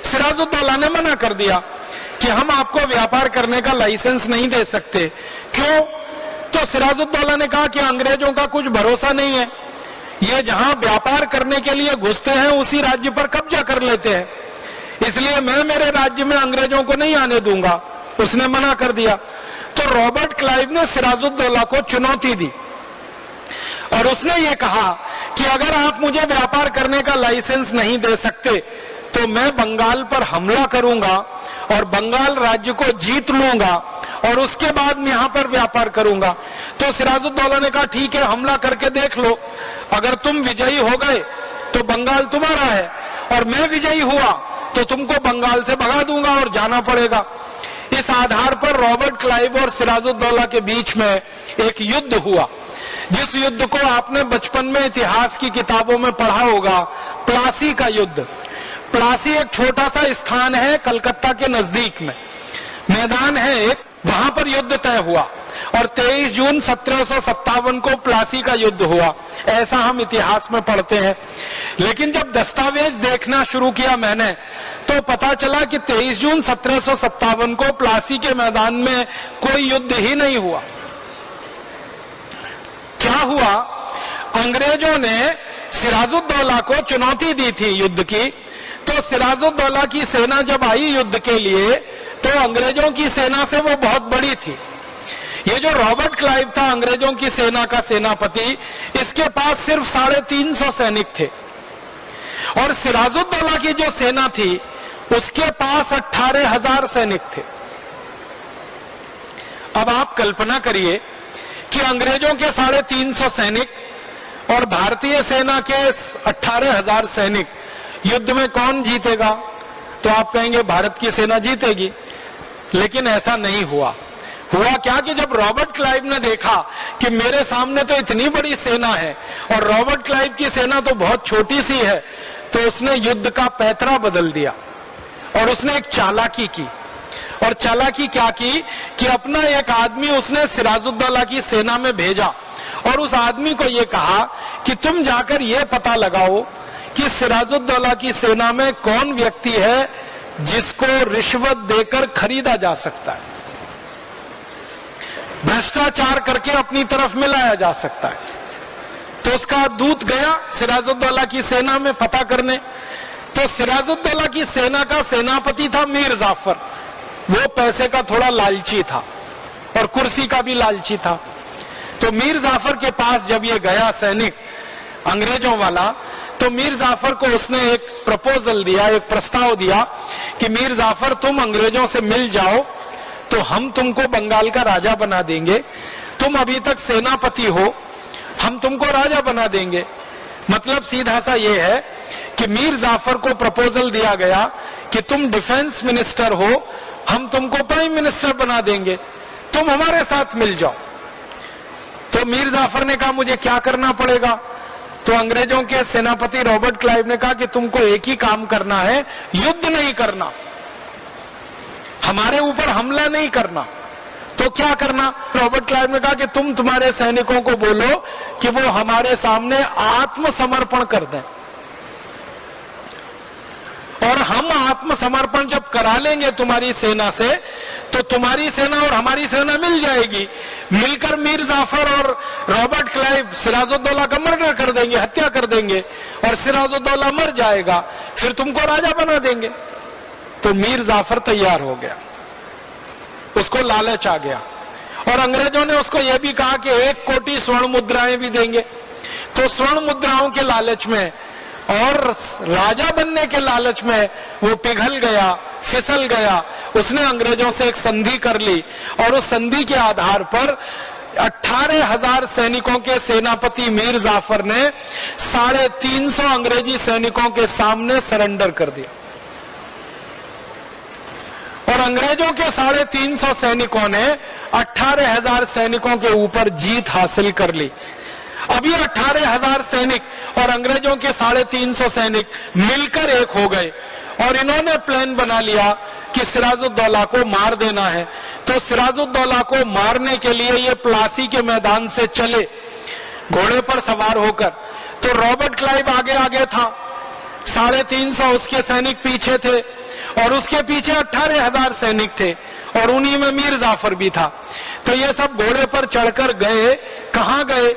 सिराजुद्दौला ने मना कर दिया कि हम आपको व्यापार करने का लाइसेंस नहीं दे सकते। क्यों? तो सिराजुद्दौला ने कहा कि अंग्रेजों का कुछ भरोसा नहीं है, ये जहां व्यापार करने के लिए घुसते हैं उसी राज्य पर कब्जा कर लेते हैं, इसलिए मैं मेरे राज्य में अंग्रेजों को नहीं आने दूंगा। उसने मना कर दिया। तो रॉबर्ट क्लाइव ने सिराजुद्दौला को चुनौती दी और उसने ये कहा कि अगर आप मुझे व्यापार करने का लाइसेंस नहीं दे सकते तो मैं बंगाल पर हमला करूंगा और बंगाल राज्य को जीत लूंगा और उसके बाद मैं यहां पर व्यापार करूंगा। तो सिराजुद्दौला ने कहा ठीक है, हमला करके देख लो, अगर तुम विजयी हो गए तो बंगाल तुम्हारा है और मैं विजयी हुआ तो तुमको बंगाल से भगा दूंगा और जाना पड़ेगा। इस आधार पर रॉबर्ट क्लाइव और सिराजुद्दौला के बीच में एक युद्ध हुआ, जिस युद्ध को आपने बचपन में इतिहास की किताबों में पढ़ा होगा, प्लासी का युद्ध। प्लासी एक छोटा सा स्थान है कलकत्ता के नजदीक में, मैदान है एक, वहां पर युद्ध तय हुआ और 23 जून 1757 को प्लासी का युद्ध हुआ, ऐसा हम इतिहास में पढ़ते हैं। लेकिन जब दस्तावेज देखना शुरू किया मैंने तो पता चला कि 23 जून 1757 को प्लासी के मैदान में कोई युद्ध ही नहीं हुआ। क्या हुआ? अंग्रेजों ने सिराजुद्दौला को चुनौती दी थी युद्ध की, तो सिराजुद्दौला की सेना जब आई युद्ध के लिए तो अंग्रेजों की सेना से वो बहुत बड़ी थी। ये जो रॉबर्ट क्लाइव था अंग्रेजों की सेना का सेनापति, इसके पास सिर्फ 350 सैनिक थे और सिराजुद्दौला की जो सेना थी उसके पास 18,000 सैनिक थे। अब आप कल्पना करिए कि अंग्रेजों के 350 सैनिक और भारतीय सेना के 18,000 सैनिक, युद्ध में कौन जीतेगा? तो आप कहेंगे भारत की सेना जीतेगी, लेकिन ऐसा नहीं हुआ। हुआ क्या कि जब रॉबर्ट क्लाइव ने देखा कि मेरे सामने तो इतनी बड़ी सेना है और रॉबर्ट क्लाइव की सेना तो बहुत छोटी सी है, तो उसने युद्ध का पैतरा बदल दिया और उसने एक चालाकी की। और चालाकी क्या की कि अपना एक आदमी उसने सिराजुद्दौला की सेना में भेजा और उस आदमी को यह कहा कि तुम जाकर यह पता लगाओ कि सिराजुद्दौला की सेना में कौन व्यक्ति है जिसको रिश्वत देकर खरीदा जा सकता है, भ्रष्टाचार करके अपनी तरफ मिलाया जा सकता है। तो उसका दूत गया सिराजुद्दौला की सेना में पता करने। तो सिराजुद्दौला की सेना का सेनापति था मीर जाफर। वो पैसे का थोड़ा लालची था और कुर्सी का भी लालची था। तो मीर जाफर के पास जब ये गया सैनिक अंग्रेजों वाला, तो मीर जाफर को उसने एक प्रपोजल दिया, एक प्रस्ताव दिया कि मीर जाफर तुम अंग्रेजों से मिल जाओ तो हम तुमको बंगाल का राजा बना देंगे। तुम अभी तक सेनापति हो, हम तुमको राजा बना देंगे। मतलब सीधा सा ये है कि मीर जाफर को प्रपोजल दिया गया कि तुम डिफेंस मिनिस्टर हो, हम तुमको प्राइम मिनिस्टर बना देंगे, तुम हमारे साथ मिल जाओ। तो मीर जाफर ने कहा मुझे क्या करना पड़ेगा? तो अंग्रेजों के सेनापति रॉबर्ट क्लाइव ने कहा कि तुमको एक ही काम करना है, युद्ध नहीं करना, हमारे ऊपर हमला नहीं करना। तो क्या करना? रॉबर्ट क्लाइव ने कहा कि तुम तुम्हारे सैनिकों को बोलो कि वो हमारे सामने आत्मसमर्पण कर दें और हम आत्मसमर्पण जब करा लेंगे तुम्हारी सेना से तो तुम्हारी सेना और हमारी सेना मिल जाएगी। मिलकर मीर जाफर और रॉबर्ट क्लाइव सिराजुद्दौला का मर्डर कर देंगे, हत्या कर देंगे और सिराजुद्दौला मर जाएगा, फिर तुमको राजा बना देंगे। तो मीर जाफर तैयार हो गया, उसको लालच आ गया और अंग्रेजों ने उसको यह भी कहा कि 1 कोटी स्वर्ण मुद्राएं भी देंगे। तो स्वर्ण मुद्राओं के लालच में और राजा बनने के लालच में वो पिघल गया, फिसल गया। उसने अंग्रेजों से एक संधि कर ली और उस संधि के आधार पर 18,000 सैनिकों के सेनापति मीर जाफर ने 350 अंग्रेजी सैनिकों के सामने सरेंडर कर दिया और अंग्रेजों के 350 सैनिकों ने 18,000 सैनिकों के ऊपर जीत हासिल कर ली। अभी 18,000 सैनिक और अंग्रेजों के 350 सैनिक मिलकर एक हो गए और इन्होंने प्लान बना लिया कि सिराजुद्दौला को मार देना है। तो सिराजुद्दौला को मारने के लिए ये प्लासी के मैदान से चले घोड़े पर सवार होकर। तो रॉबर्ट क्लाइव आगे आगे था, 350 उसके सैनिक पीछे थे और उसके पीछे 18,000 सैनिक थे और उन्हीं में मीर जाफर भी था। तो ये सब घोड़े पर चढ़कर गए। कहां गए?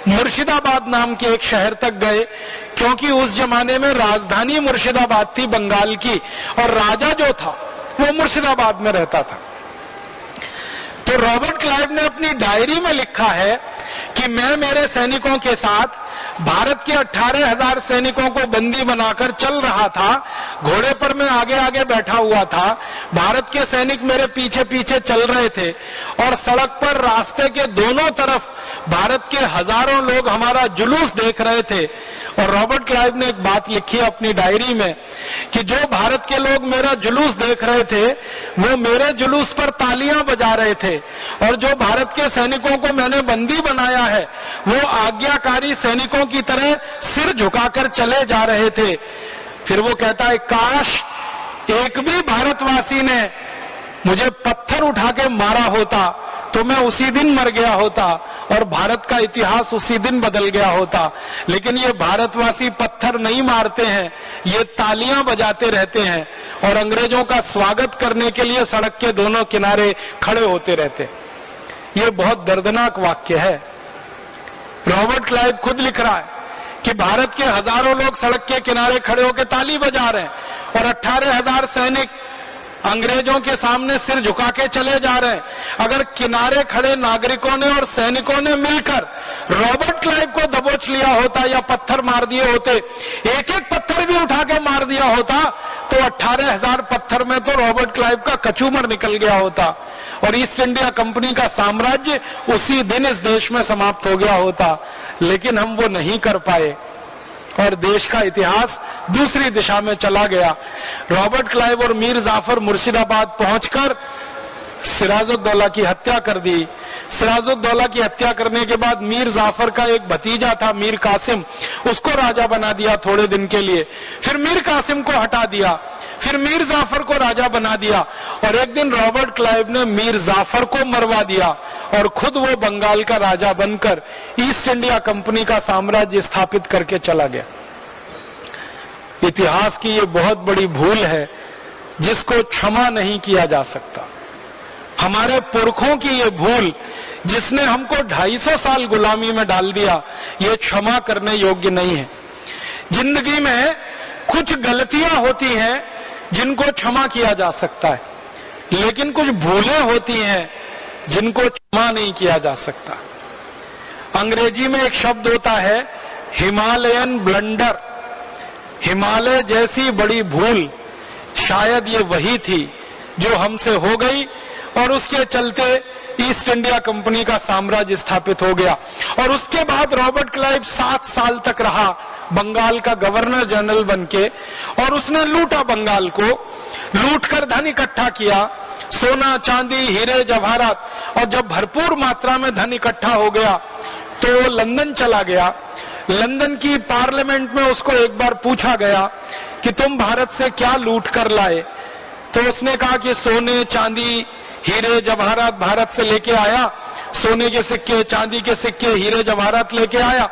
मुर्शिदाबाद नाम के एक शहर तक गए, क्योंकि उस जमाने में राजधानी मुर्शिदाबाद थी बंगाल की और राजा जो था वो मुर्शिदाबाद में रहता था। तो रॉबर्ट क्लाइव ने अपनी डायरी में लिखा है कि मैं मेरे सैनिकों के साथ भारत के 18,000 सैनिकों को बंदी बनाकर चल रहा था। घोड़े पर मैं आगे आगे बैठा हुआ था, भारत के सैनिक मेरे पीछे पीछे चल रहे थे और सड़क पर रास्ते के दोनों तरफ भारत के हजारों लोग हमारा जुलूस देख रहे थे। और रॉबर्ट क्लाइव ने एक बात लिखी है अपनी डायरी में कि जो भारत के लोग मेरा जुलूस देख रहे थे वो मेरे जुलूस पर तालियां बजा रहे थे और जो भारत के सैनिकों को मैंने बंदी बनाया है वो आज्ञाकारी सैनिकों की तरह सिर झुकाकर चले जा रहे थे। फिर वो कहता है काश एक भी भारतवासी ने मुझे पत्थर उठा के मारा होता तो मैं उसी दिन मर गया होता और भारत का इतिहास उसी दिन बदल गया होता। लेकिन ये भारतवासी पत्थर नहीं मारते हैं, ये तालियां बजाते रहते हैं और अंग्रेजों का स्वागत करने के लिए सड़क के दोनों किनारे खड़े होते रहते। ये बहुत दर्दनाक वाक्य है। रॉबर्ट क्लाइव खुद लिख रहा है कि भारत के हजारों लोग सड़क के किनारे खड़े होकर ताली बजा रहे हैं और 18,000 सैनिक अंग्रेजों के सामने सिर झुका के चले जा रहे हैं। अगर किनारे खड़े नागरिकों ने और सैनिकों ने मिलकर रॉबर्ट क्लाइव को दबोच लिया होता या पत्थर मार दिए होते, एक एक पत्थर भी उठा के मार दिया होता, तो 18,000 पत्थर में तो रॉबर्ट क्लाइव का कचूमर निकल गया होता और ईस्ट इंडिया कंपनी का साम्राज्य उसी दिन इस देश में समाप्त हो गया होता। लेकिन हम वो नहीं कर पाए और देश का इतिहास दूसरी दिशा में चला गया। रॉबर्ट क्लाइव और मीर जाफर मुर्शिदाबाद पहुंचकर सिराजुद्दौला की हत्या कर दी। सिराजुद्दौला की हत्या करने के बाद मीर जाफर का एक भतीजा था मीर कासिम, उसको राजा बना दिया थोड़े दिन के लिए। फिर मीर कासिम को हटा दिया, फिर मीर जाफर को राजा बना दिया और एक दिन रॉबर्ट क्लाइव ने मीर जाफर को मरवा दिया और खुद वो बंगाल का राजा बनकर ईस्ट इंडिया कंपनी का साम्राज्य स्थापित करके चला गया। इतिहास की ये बहुत बड़ी भूल है जिसको क्षमा नहीं किया जा सकता। हमारे पुरखों की ये भूल जिसने हमको 250 साल गुलामी में डाल दिया, ये क्षमा करने योग्य नहीं है। जिंदगी में कुछ गलतियां होती हैं जिनको क्षमा किया जा सकता है, लेकिन कुछ भूलें होती हैं जिनको क्षमा नहीं किया जा सकता। अंग्रेजी में एक शब्द होता है हिमालयन ब्लंडर। हिमालय जैसी बड़ी भूल शायद ये वही थी जो हमसे हो गई और उसके चलते ईस्ट इंडिया कंपनी का साम्राज्य स्थापित हो गया। और उसके बाद रॉबर्ट क्लाइव 7 साल तक रहा बंगाल का गवर्नर जनरल बनके और उसने लूटा बंगाल को, लूटकर धन इकट्ठा किया, सोना चांदी हीरे जवाहरात, और जब भरपूर मात्रा में धन इकट्ठा हो गया तो वो लंदन चला गया। लंदन की पार्लियामेंट में उसको एक बार पूछा गया कि तुम भारत से क्या लूट कर लाए, तो उसने कहा कि सोने चांदी हीरे जवाहरात भारत से लेके आया, सोने के सिक्के चांदी के सिक्के हीरे जवाहरात लेके आया।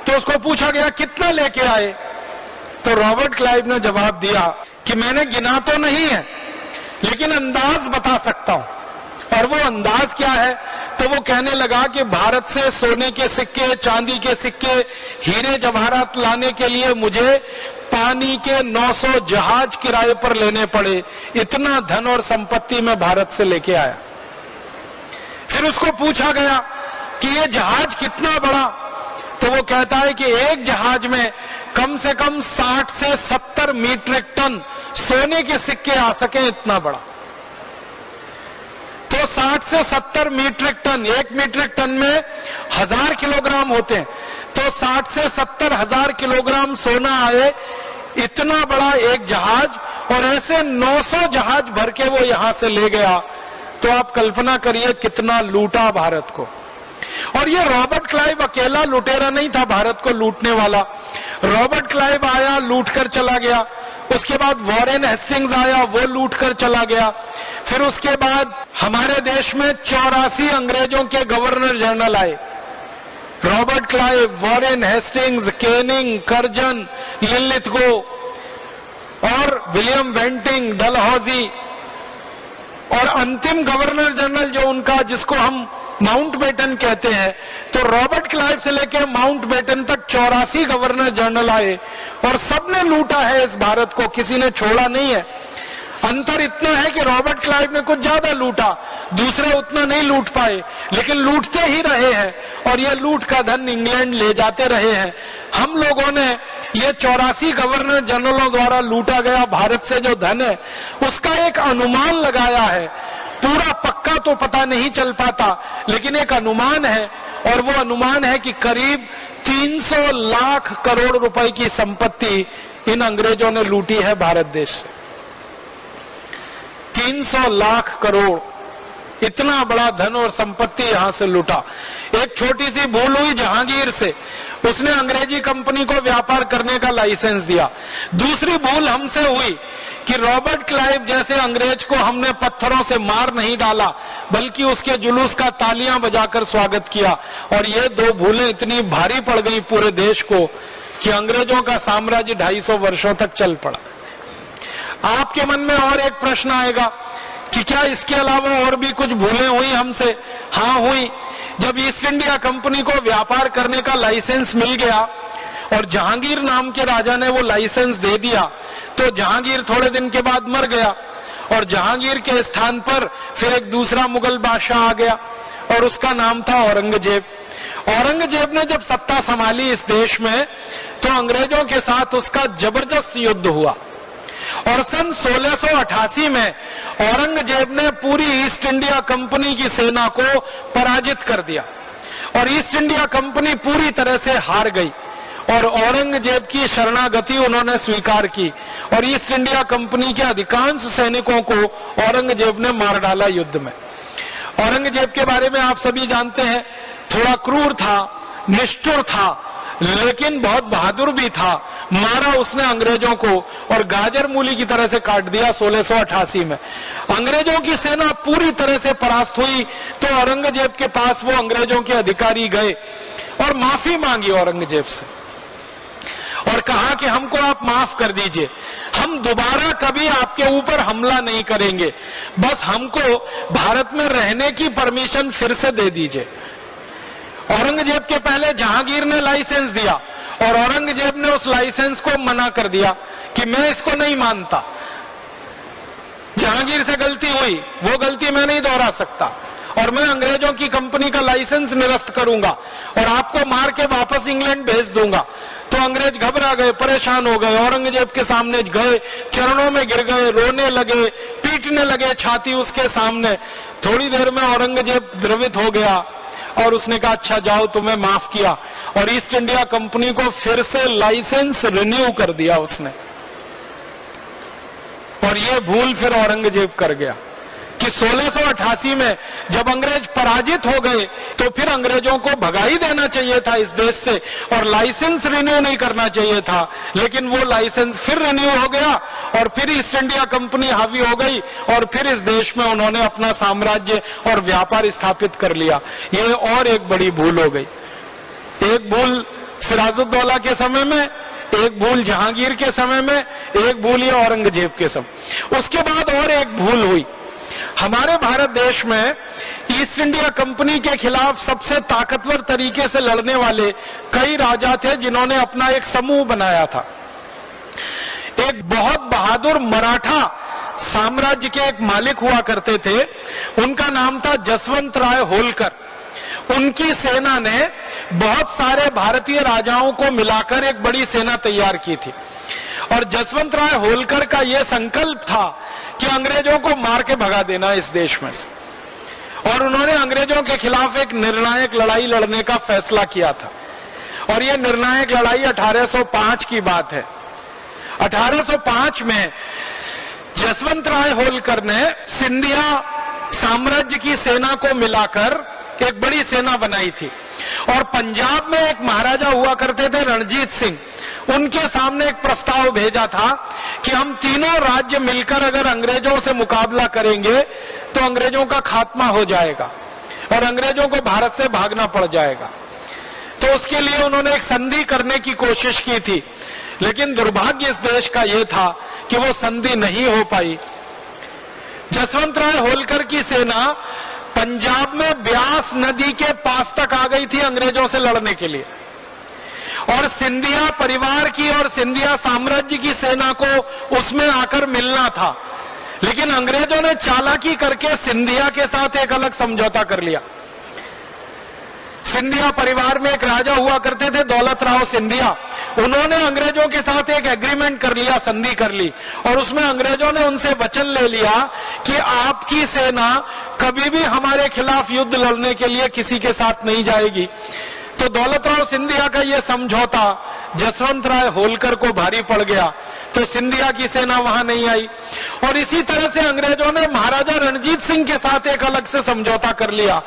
तो उसको पूछा गया कितना लेके आए, तो रॉबर्ट क्लाइव ने जवाब दिया कि मैंने गिना तो नहीं है लेकिन अंदाज बता सकता हूं। और वो अंदाज क्या है, तो वो कहने लगा कि भारत से सोने के सिक्के चांदी के सिक्के हीरे जवाहरात लाने के लिए मुझे पानी के 900 जहाज किराए पर लेने पड़े, इतना धन और संपत्ति मैं भारत से लेके आया। फिर उसको पूछा गया कि ये जहाज कितना बड़ा, तो वो कहता है कि एक जहाज में कम से कम 60 से 70 मीट्रिक टन सोने के सिक्के आ सके, इतना बड़ा। तो 60 से 70 मीट्रिक टन, 1 मीट्रिक टन में 1000 किलोग्राम होते हैं, तो 60 से 70 हजार किलोग्राम सोना आए, इतना बड़ा एक जहाज, और ऐसे 900 जहाज भर के वो यहां से ले गया। तो आप कल्पना करिए कितना लूटा भारत को। और ये रॉबर्ट क्लाइव अकेला लुटेरा नहीं था भारत को लूटने वाला। रॉबर्ट क्लाइव आया, लूट कर चला गया। उसके बाद वॉरेन हेस्टिंग्स आया, वो लूट कर चला गया। फिर उसके बाद हमारे देश में 84 अंग्रेजों के गवर्नर जनरल आए। Robert Clive, Warren Hastings, Canning, Curzon, Linlithgow और विलियम वेंटिंग, डलहौजी, और अंतिम गवर्नर जनरल जो उनका, जिसको हम माउंटबेटन कहते हैं, तो रॉबर्ट क्लाइव से लेकर माउंटबेटन तक 84 गवर्नर जनरल आए और सबने लूटा है इस भारत को, किसी ने छोड़ा नहीं है। अंतर इतना है कि रॉबर्ट क्लाइव ने कुछ ज्यादा लूटा, दूसरे उतना नहीं लूट पाए, लेकिन लूटते ही रहे हैं और ये लूट का धन इंग्लैंड ले जाते रहे हैं। हम लोगों ने ये 84 गवर्नर जनरलों द्वारा लूटा गया भारत से जो धन है उसका एक अनुमान लगाया है। पूरा पक्का तो पता नहीं चल पाता, लेकिन एक अनुमान है, और वो अनुमान है कि करीब 300 लाख करोड़ रुपए की संपत्ति इन अंग्रेजों ने लूटी है भारत देश से। 300 लाख करोड़, इतना बड़ा धन और संपत्ति यहां से लूटा। एक छोटी सी भूल हुई जहांगीर से, उसने अंग्रेजी कंपनी को व्यापार करने का लाइसेंस दिया। दूसरी भूल हमसे हुई कि रॉबर्ट क्लाइव जैसे अंग्रेज को हमने पत्थरों से मार नहीं डाला, बल्कि उसके जुलूस का तालियां बजाकर स्वागत किया। और ये दो भूलें इतनी भारी पड़ गई पूरे देश को कि अंग्रेजों का साम्राज्य 250 वर्षों तक चल पड़ा। आपके मन में और एक प्रश्न आएगा कि क्या इसके अलावा और भी कुछ भूलें हुई हमसे? हाँ, हुई। जब ईस्ट इंडिया कंपनी को व्यापार करने का लाइसेंस मिल गया और जहांगीर नाम के राजा ने वो लाइसेंस दे दिया, तो जहांगीर थोड़े दिन के बाद मर गया और जहांगीर के स्थान पर फिर एक दूसरा मुगल बादशाह आ गया और उसका नाम था औरंगजेब। औरंगजेब ने जब सत्ता संभाली इस देश में तो अंग्रेजों के साथ उसका जबरदस्त युद्ध हुआ और सन 1688 में औरंगजेब ने पूरी ईस्ट इंडिया कंपनी की सेना को पराजित कर दिया और ईस्ट इंडिया कंपनी पूरी तरह से हार गई और औरंगजेब की शरणागति उन्होंने स्वीकार की और ईस्ट इंडिया कंपनी के अधिकांश सैनिकों को औरंगजेब ने मार डाला युद्ध में। औरंगजेब के बारे में आप सभी जानते हैं, थोड़ा क्रूर था, निष्ठुर था, लेकिन बहुत बहादुर भी था। मारा उसने अंग्रेजों को और गाजर मूली की तरह से काट दिया 1688 में। अंग्रेजों की सेना पूरी तरह से परास्त हुई तो औरंगजेब के पास वो अंग्रेजों के अधिकारी गए और माफी मांगी औरंगजेब से और कहा कि हमको आप माफ कर दीजिए, हम दोबारा कभी आपके ऊपर हमला नहीं करेंगे, बस हमको भारत में रहने की परमिशन फिर से दे दीजिए। औरंगजेब के पहले जहांगीर ने लाइसेंस दिया और औरंगजेब ने उस लाइसेंस को मना कर दिया कि मैं इसको नहीं मानता, जहांगीर से गलती हुई, वो गलती मैं नहीं दोहरा सकता और मैं अंग्रेजों की कंपनी का लाइसेंस निरस्त करूंगा और आपको मार के वापस इंग्लैंड भेज दूंगा। तो अंग्रेज घबरा गए, परेशान हो गए, औरंगजेब के सामने गए, चरणों में गिर गए, रोने लगे, पीटने लगे छाती उसके सामने। थोड़ी देर में औरंगजेब द्रवित हो गया और उसने कहा अच्छा जाओ, तुम्हें माफ किया और ईस्ट इंडिया कंपनी को फिर से लाइसेंस रिन्यू कर दिया उसने। और ये भूल फिर औरंगजेब कर गया कि 1688 में जब अंग्रेज पराजित हो गए तो फिर अंग्रेजों को भगा ही देना चाहिए था इस देश से और लाइसेंस रिन्यू नहीं करना चाहिए था, लेकिन वो लाइसेंस फिर रिन्यू हो गया और फिर ईस्ट इंडिया कंपनी हावी हो गई और फिर इस देश में उन्होंने अपना साम्राज्य और व्यापार स्थापित कर लिया। ये और एक बड़ी भूल हो गई। एक भूल सिराजुद्दौला के समय में, एक भूल जहांगीर के समय में, एक भूल ये औरंगजेब के समय। उसके बाद और एक भूल हुई। हमारे भारत देश में ईस्ट इंडिया कंपनी के खिलाफ सबसे ताकतवर तरीके से लड़ने वाले कई राजा थे जिन्होंने अपना एक समूह बनाया था। एक बहुत बहादुर मराठा साम्राज्य के एक मालिक हुआ करते थे, उनका नाम था जसवंत राय होलकर। उनकी सेना ने बहुत सारे भारतीय राजाओं को मिलाकर एक बड़ी सेना तैयार की थी और जसवंत राय होलकर का यह संकल्प था कि अंग्रेजों को मार के भगा देना इस देश में से। और उन्होंने अंग्रेजों के खिलाफ एक निर्णायक लड़ाई लड़ने का फैसला किया था और यह निर्णायक लड़ाई 1805 की बात है। 1805 में जसवंत राय होलकर ने सिंधिया साम्राज्य की सेना को मिलाकर एक बड़ी सेना बनाई थी और पंजाब में एक महाराजा हुआ करते थे रणजीत सिंह, उनके सामने एक प्रस्ताव भेजा था कि हम तीनों राज्य मिलकर अगर अंग्रेजों से मुकाबला करेंगे तो अंग्रेजों का खात्मा हो जाएगा और अंग्रेजों को भारत से भागना पड़ जाएगा। तो उसके लिए उन्होंने एक संधि करने की कोशिश की थी, लेकिन दुर्भाग्य इस देश का यह था कि वो संधि नहीं हो पाई। जसवंत राय होलकर की सेना पंजाब में ब्यास नदी के पास तक आ गई थी अंग्रेजों से लड़ने के लिए और सिंधिया परिवार की और सिंधिया साम्राज्य की सेना को उसमें आकर मिलना था, लेकिन अंग्रेजों ने चालाकी करके सिंधिया के साथ एक अलग समझौता कर लिया। सिंधिया परिवार में एक राजा हुआ करते थे दौलत राव सिंधिया, उन्होंने अंग्रेजों के साथ एक एग्रीमेंट कर लिया, संधि कर ली और उसमें अंग्रेजों ने उनसे वचन ले लिया कि आपकी सेना कभी भी हमारे खिलाफ युद्ध लड़ने के लिए किसी के साथ नहीं जाएगी। तो दौलत राव सिंधिया का यह समझौता जसवंत राय होलकर को भारी पड़ गया, तो सिंधिया की सेना वहां नहीं आई और इसी तरह से अंग्रेजों ने महाराजा रणजीत सिंह के साथ एक अलग से समझौता कर लिया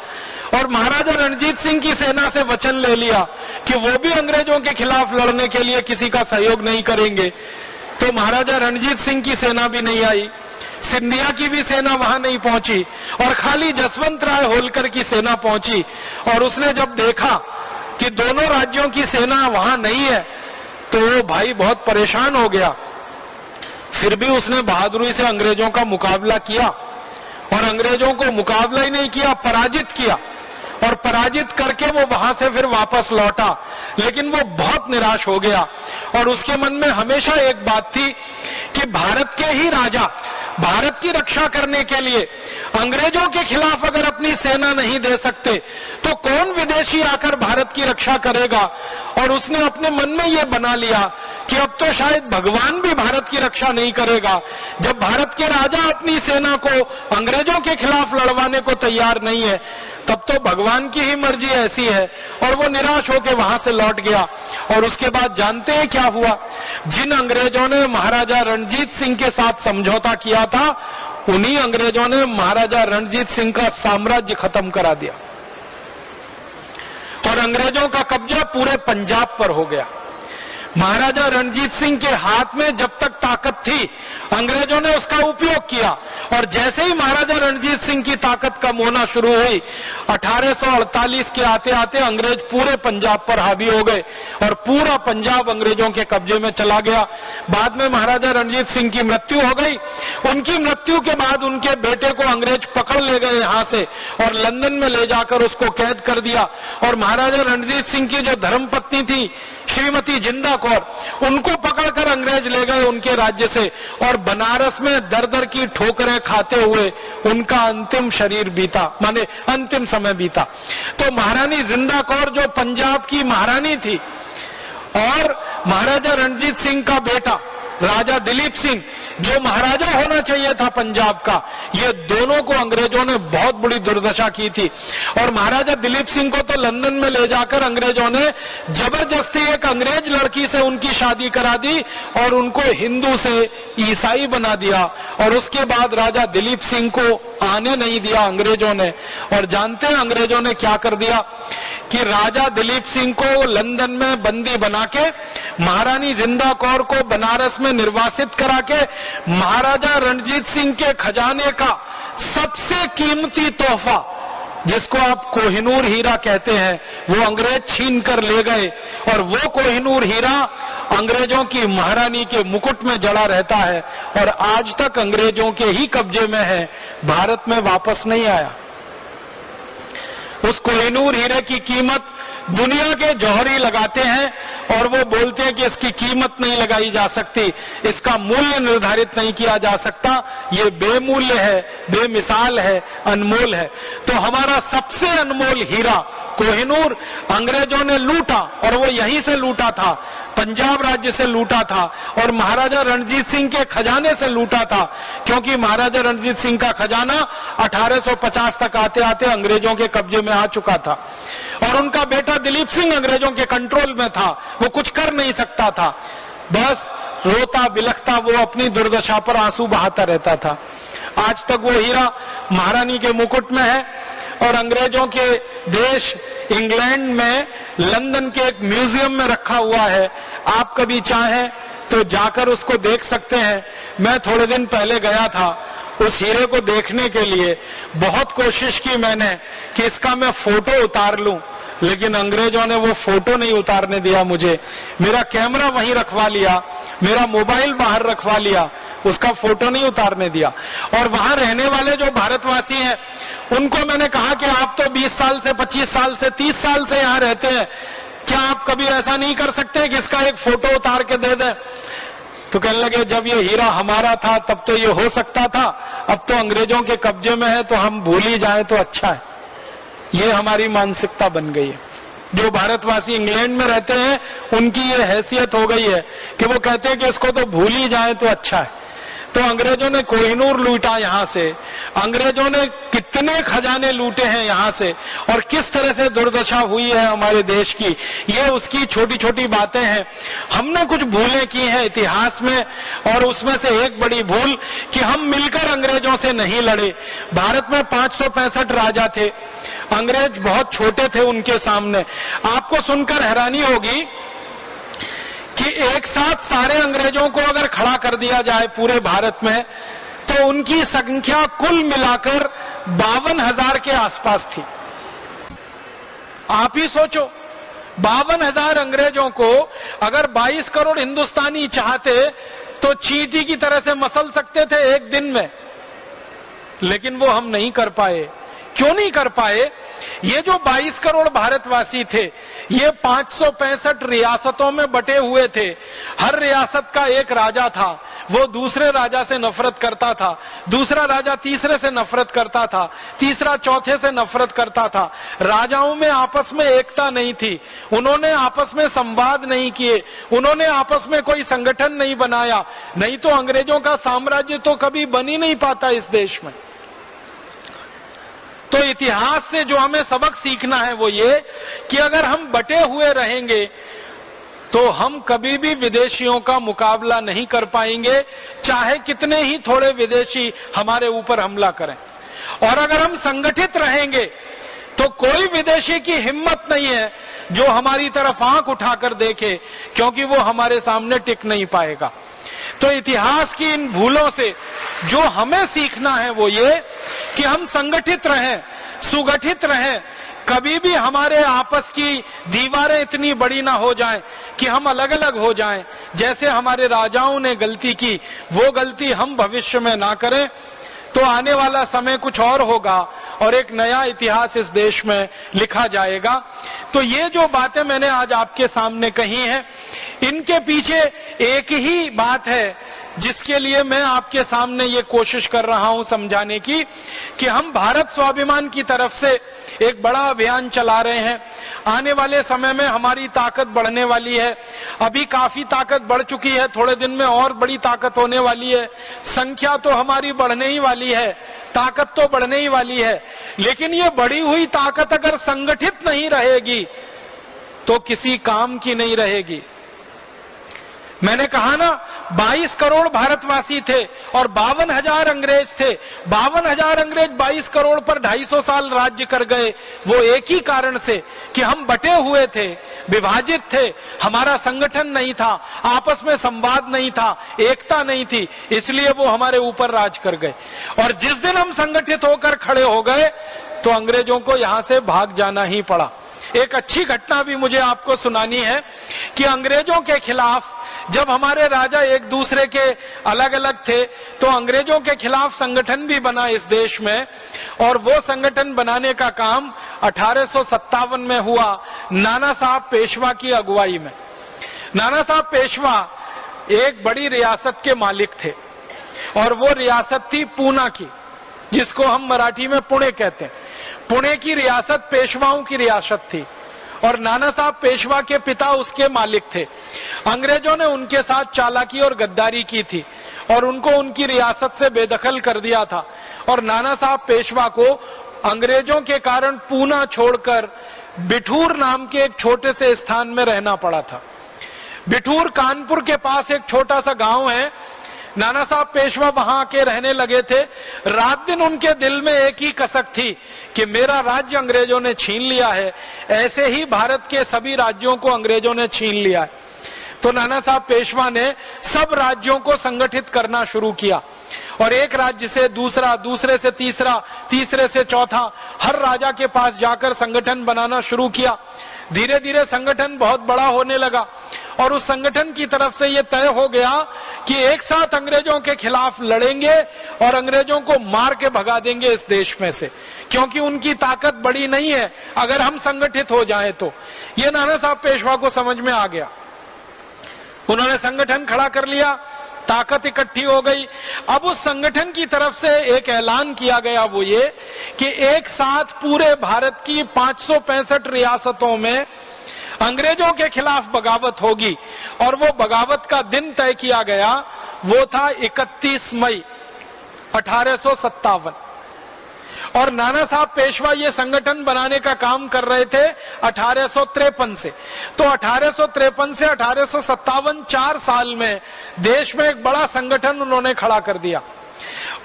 और महाराजा रणजीत सिंह की सेना से वचन ले लिया कि वो भी अंग्रेजों के खिलाफ लड़ने के लिए किसी का सहयोग नहीं करेंगे। तो महाराजा रणजीत सिंह की सेना भी नहीं आई, सिंधिया की भी सेना वहां नहीं पहुंची और खाली जसवंत राय होलकर की सेना पहुंची और उसने जब देखा कि दोनों राज्यों की सेना वहां नहीं है तो वो भाई बहुत परेशान हो गया। फिर भी उसने बहादुरी से अंग्रेजों का मुकाबला किया और अंग्रेजों को मुकाबला ही नहीं किया, पराजित किया और पराजित करके वो वहां से फिर वापस लौटा, लेकिन वो बहुत निराश हो गया और उसके मन में हमेशा एक बात थी कि भारत के ही राजा भारत की रक्षा करने के लिए अंग्रेजों के खिलाफ अगर अपनी सेना नहीं दे सकते तो कौन विदेशी आकर भारत की रक्षा करेगा। और उसने अपने मन में यह बना लिया कि अब तो शायद भगवान भी भारत की रक्षा नहीं करेगा। जब भारत के राजा अपनी सेना को अंग्रेजों के खिलाफ लड़वाने को तैयार नहीं है, तब तो भगवान की ही मर्जी ऐसी है। और वो निराश होकर वहां से लौट गया। और उसके बाद जानते हैं क्या हुआ? जिन अंग्रेजों ने महाराजा रणजीत सिंह के साथ समझौता किया था, उन्हीं अंग्रेजों ने महाराजा रणजीत सिंह का साम्राज्य खत्म करा दिया और अंग्रेजों का कब्जा पूरे पंजाब पर हो गया। महाराजा रणजीत सिंह के हाथ में जब तक ताकत थी, अंग्रेजों ने उसका उपयोग किया और जैसे ही महाराजा रणजीत सिंह की ताकत कम होना शुरू हुई, 1848 के आते आते अंग्रेज पूरे पंजाब पर हावी हो गए और पूरा पंजाब अंग्रेजों के कब्जे में चला गया। बाद में महाराजा रणजीत सिंह की मृत्यु हो गई। उनकी मृत्यु के बाद उनके बेटे को अंग्रेज पकड़ ले गए यहां से और लंदन में ले जाकर उसको कैद कर दिया। और महाराजा रणजीत सिंह की जो धर्मपत्नी थी श्रीमती जिंदा कौर, उनको पकड़कर अंग्रेज ले गए उनके राज्य से और बनारस में दर दर की ठोकरें खाते हुए उनका अंतिम शरीर बीता, माने अंतिम समय बीता। तो महारानी जिंदा कौर जो पंजाब की महारानी थी और महाराजा रणजीत सिंह का बेटा राजा दिलीप सिंह जो महाराजा होना चाहिए था पंजाब का, ये दोनों को अंग्रेजों ने बहुत बुरी दुर्दशा की थी। और महाराजा दिलीप सिंह को तो लंदन में ले जाकर अंग्रेजों ने जबरदस्ती एक अंग्रेज लड़की से उनकी शादी करा दी और उनको हिंदू से ईसाई बना दिया। और उसके बाद राजा दिलीप सिंह को आने नहीं दिया अंग्रेजों ने। और जानते हैं अंग्रेजों ने क्या कर दिया कि राजा दिलीप सिंह को लंदन में बंदी बना के महारानी जिंदा कौर को बनारस में निर्वासित करा के महाराजा रणजीत सिंह के खजाने का सबसे कीमती तोहफा, जिसको आप कोहिनूर हीरा कहते हैं, वो अंग्रेज छीन कर ले गए। और वो कोहिनूर हीरा अंग्रेजों की महारानी के मुकुट में जड़ा रहता है और आज तक अंग्रेजों के ही कब्जे में है, भारत में वापस नहीं आया। उस कोहिनूर हीरे की कीमत दुनिया के जौहरी लगाते हैं और वो बोलते हैं कि इसकी कीमत नहीं लगाई जा सकती, इसका मूल्य निर्धारित नहीं किया जा सकता, ये बेमूल्य है, बेमिसाल है, अनमोल है। तो हमारा सबसे अनमोल हीरा कोहिनूर अंग्रेजों ने लूटा और वो यहीं से लूटा था, पंजाब राज्य से लूटा था और महाराजा रणजीत सिंह के खजाने से लूटा था, क्योंकि महाराजा रणजीत सिंह का खजाना 1850 तक आते आते अंग्रेजों के कब्जे में आ चुका था और उनका बेटा दिलीप सिंह अंग्रेजों के कंट्रोल में था, वो कुछ कर नहीं सकता था, बस रोता बिलखता वो अपनी दुर्दशा पर आंसू बहाता रहता था। आज तक वो हीरा महारानी के मुकुट में है और अंग्रेजों के देश इंग्लैंड में लंदन के एक म्यूजियम में रखा हुआ है। आप कभी चाहें तो जाकर उसको देख सकते हैं। मैं थोड़े दिन पहले गया था उस हीरे को देखने के लिए, बहुत कोशिश की मैंने कि इसका मैं फोटो उतार लूं, लेकिन अंग्रेजों ने वो फोटो नहीं उतारने दिया मुझे। मेरा कैमरा वहीं रखवा लिया, मेरा मोबाइल बाहर रखवा लिया, उसका फोटो नहीं उतारने दिया। और वहां रहने वाले जो भारतवासी हैं उनको मैंने कहा कि आप तो 20 साल से 25 साल से 30 साल से यहां रहते हैं, क्या आप कभी ऐसा नहीं कर सकते कि इसका एक फोटो उतार के दे दें? तो कहने लगे जब ये हीरा हमारा था तब तो ये हो सकता था, अब तो अंग्रेजों के कब्जे में है तो हम भूल ही जाएं तो अच्छा है। ये हमारी मानसिकता बन गई है। जो भारतवासी इंग्लैंड में रहते हैं उनकी ये हैसियत हो गई है कि वो कहते हैं कि इसको तो भूल ही जाएं तो अच्छा है। तो अंग्रेजों ने कोहिनूर लूटा यहां से, अंग्रेजों ने कितने खजाने लूटे हैं यहां से और किस तरह से दुर्दशा हुई है हमारे देश की, ये उसकी छोटी छोटी बातें हैं। हमने कुछ भूलें की हैं इतिहास में और उसमें से एक बड़ी भूल कि हम मिलकर अंग्रेजों से नहीं लड़े। भारत में 565 राजा थे, अंग्रेज बहुत छोटे थे उनके सामने। आपको सुनकर हैरानी होगी कि एक साथ सारे अंग्रेजों को अगर खड़ा कर दिया जाए पूरे भारत में तो उनकी संख्या कुल मिलाकर 52,000 के आसपास थी। आप ही सोचो, 52,000 अंग्रेजों को अगर 22 करोड़ हिंदुस्तानी चाहते तो चींटी की तरह से मसल सकते थे एक दिन में, लेकिन वो हम नहीं कर पाए। क्यों नहीं कर पाए? ये जो 22 करोड़ भारतवासी थे, ये 565 रियासतों में बटे हुए थे। हर रियासत का एक राजा था, वो दूसरे राजा से नफरत करता था, दूसरा राजा तीसरे से नफरत करता था, तीसरा चौथे से नफरत करता था। राजाओं में आपस में एकता नहीं थी, उन्होंने आपस में संवाद नहीं किए, उन्होंने आपस में कोई संगठन नहीं बनाया। नहीं तो अंग्रेजों का साम्राज्य तो कभी बन ही नहीं पाता इस देश में। तो इतिहास से जो हमें सबक सीखना है वो ये कि अगर हम बटे हुए रहेंगे तो हम कभी भी विदेशियों का मुकाबला नहीं कर पाएंगे, चाहे कितने ही थोड़े विदेशी हमारे ऊपर हमला करें। और अगर हम संगठित रहेंगे तो कोई विदेशी की हिम्मत नहीं है जो हमारी तरफ आंख उठाकर देखे, क्योंकि वो हमारे सामने टिक नहीं पाएगा। तो इतिहास की इन भूलों से जो हमें सीखना है वो ये कि हम संगठित रहें, सुगठित रहें, कभी भी हमारे आपस की दीवारें इतनी बड़ी ना हो जाएं कि हम अलग अलग हो जाएं। जैसे हमारे राजाओं ने गलती की, वो गलती हम भविष्य में ना करें। तो आने वाला समय कुछ और होगा और एक नया इतिहास इस देश में लिखा जाएगा। तो ये जो बातें मैंने आज आपके सामने कही हैं, इनके पीछे एक ही बात है जिसके लिए मैं आपके सामने ये कोशिश कर रहा हूं समझाने की कि हम भारत स्वाभिमान की तरफ से एक बड़ा अभियान चला रहे हैं। आने वाले समय में हमारी ताकत बढ़ने वाली है। अभी काफी ताकत बढ़ चुकी है, थोड़े दिन में और बड़ी ताकत होने वाली है। संख्या तो हमारी बढ़ने ही वाली है, ताकत तो बढ़ने ही वाली है। लेकिन ये बढ़ी हुई ताकत अगर संगठित नहीं रहेगी तो किसी काम की नहीं रहेगी। मैंने कहा ना, 22 करोड़ भारतवासी थे और 52,000 अंग्रेज थे। 52,000 अंग्रेज 22 करोड़ पर 250 साल राज्य कर गए। वो एक ही कारण से कि हम बटे हुए थे, विभाजित थे, हमारा संगठन नहीं था, आपस में संवाद नहीं था, एकता नहीं थी, इसलिए वो हमारे ऊपर राज कर गए। और जिस दिन हम संगठित होकर खड़े हो गए तो अंग्रेजों को यहां से भाग जाना ही पड़ा। एक अच्छी घटना भी मुझे आपको सुनानी है कि अंग्रेजों के खिलाफ जब हमारे राजा एक दूसरे के अलग अलग थे तो अंग्रेजों के खिलाफ संगठन भी बना इस देश में। और वो संगठन बनाने का काम 1857 में हुआ नाना साहब पेशवा की अगुवाई में। नाना साहब पेशवा एक बड़ी रियासत के मालिक थे और वो रियासत थी पूना की, जिसको हम मराठी में पुणे कहते हैं। पुणे की रियासत पेशवाओं की रियासत थी और नाना साहब पेशवा के पिता उसके मालिक थे। अंग्रेजों ने उनके साथ चालाकी और गद्दारी की थी और उनको उनकी रियासत से बेदखल कर दिया था। और नाना साहब पेशवा को अंग्रेजों के कारण पूना छोड़कर बिठूर नाम के एक छोटे से स्थान में रहना पड़ा था। बिठूर कानपुर के पास एक छोटा सा गांव है। नाना साहब पेशवा वहां के रहने लगे थे। रात दिन उनके दिल में एक ही कसक थी कि मेरा राज्य अंग्रेजों ने छीन लिया है, ऐसे ही भारत के सभी राज्यों को अंग्रेजों ने छीन लिया है। तो नाना साहब पेशवा ने सब राज्यों को संगठित करना शुरू किया और एक राज्य से दूसरा, दूसरे से तीसरा, तीसरे से चौथा, हर राजा के पास जाकर संगठन बनाना शुरू किया। धीरे धीरे संगठन बहुत बड़ा होने लगा और उस संगठन की तरफ से यह तय हो गया कि एक साथ अंग्रेजों के खिलाफ लड़ेंगे और अंग्रेजों को मार के भगा देंगे इस देश में से, क्योंकि उनकी ताकत बड़ी नहीं है अगर हम संगठित हो जाएं तो। ये नाना साहब पेशवा को समझ में आ गया। उन्होंने संगठन खड़ा कर लिया, ताकत इकट्ठी हो गई। अब उस संगठन की तरफ से एक ऐलान किया गया, वो ये कि एक साथ पूरे भारत की 565 रियासतों में अंग्रेजों के खिलाफ बगावत होगी। और वो बगावत का दिन तय किया गया, वो था 31 मई 1857। और नाना साहब पेशवा ये संगठन बनाने का काम कर रहे थे 1853 से। तो 1853 से 1857 4 साल में देश में एक बड़ा संगठन उन्होंने खड़ा कर दिया।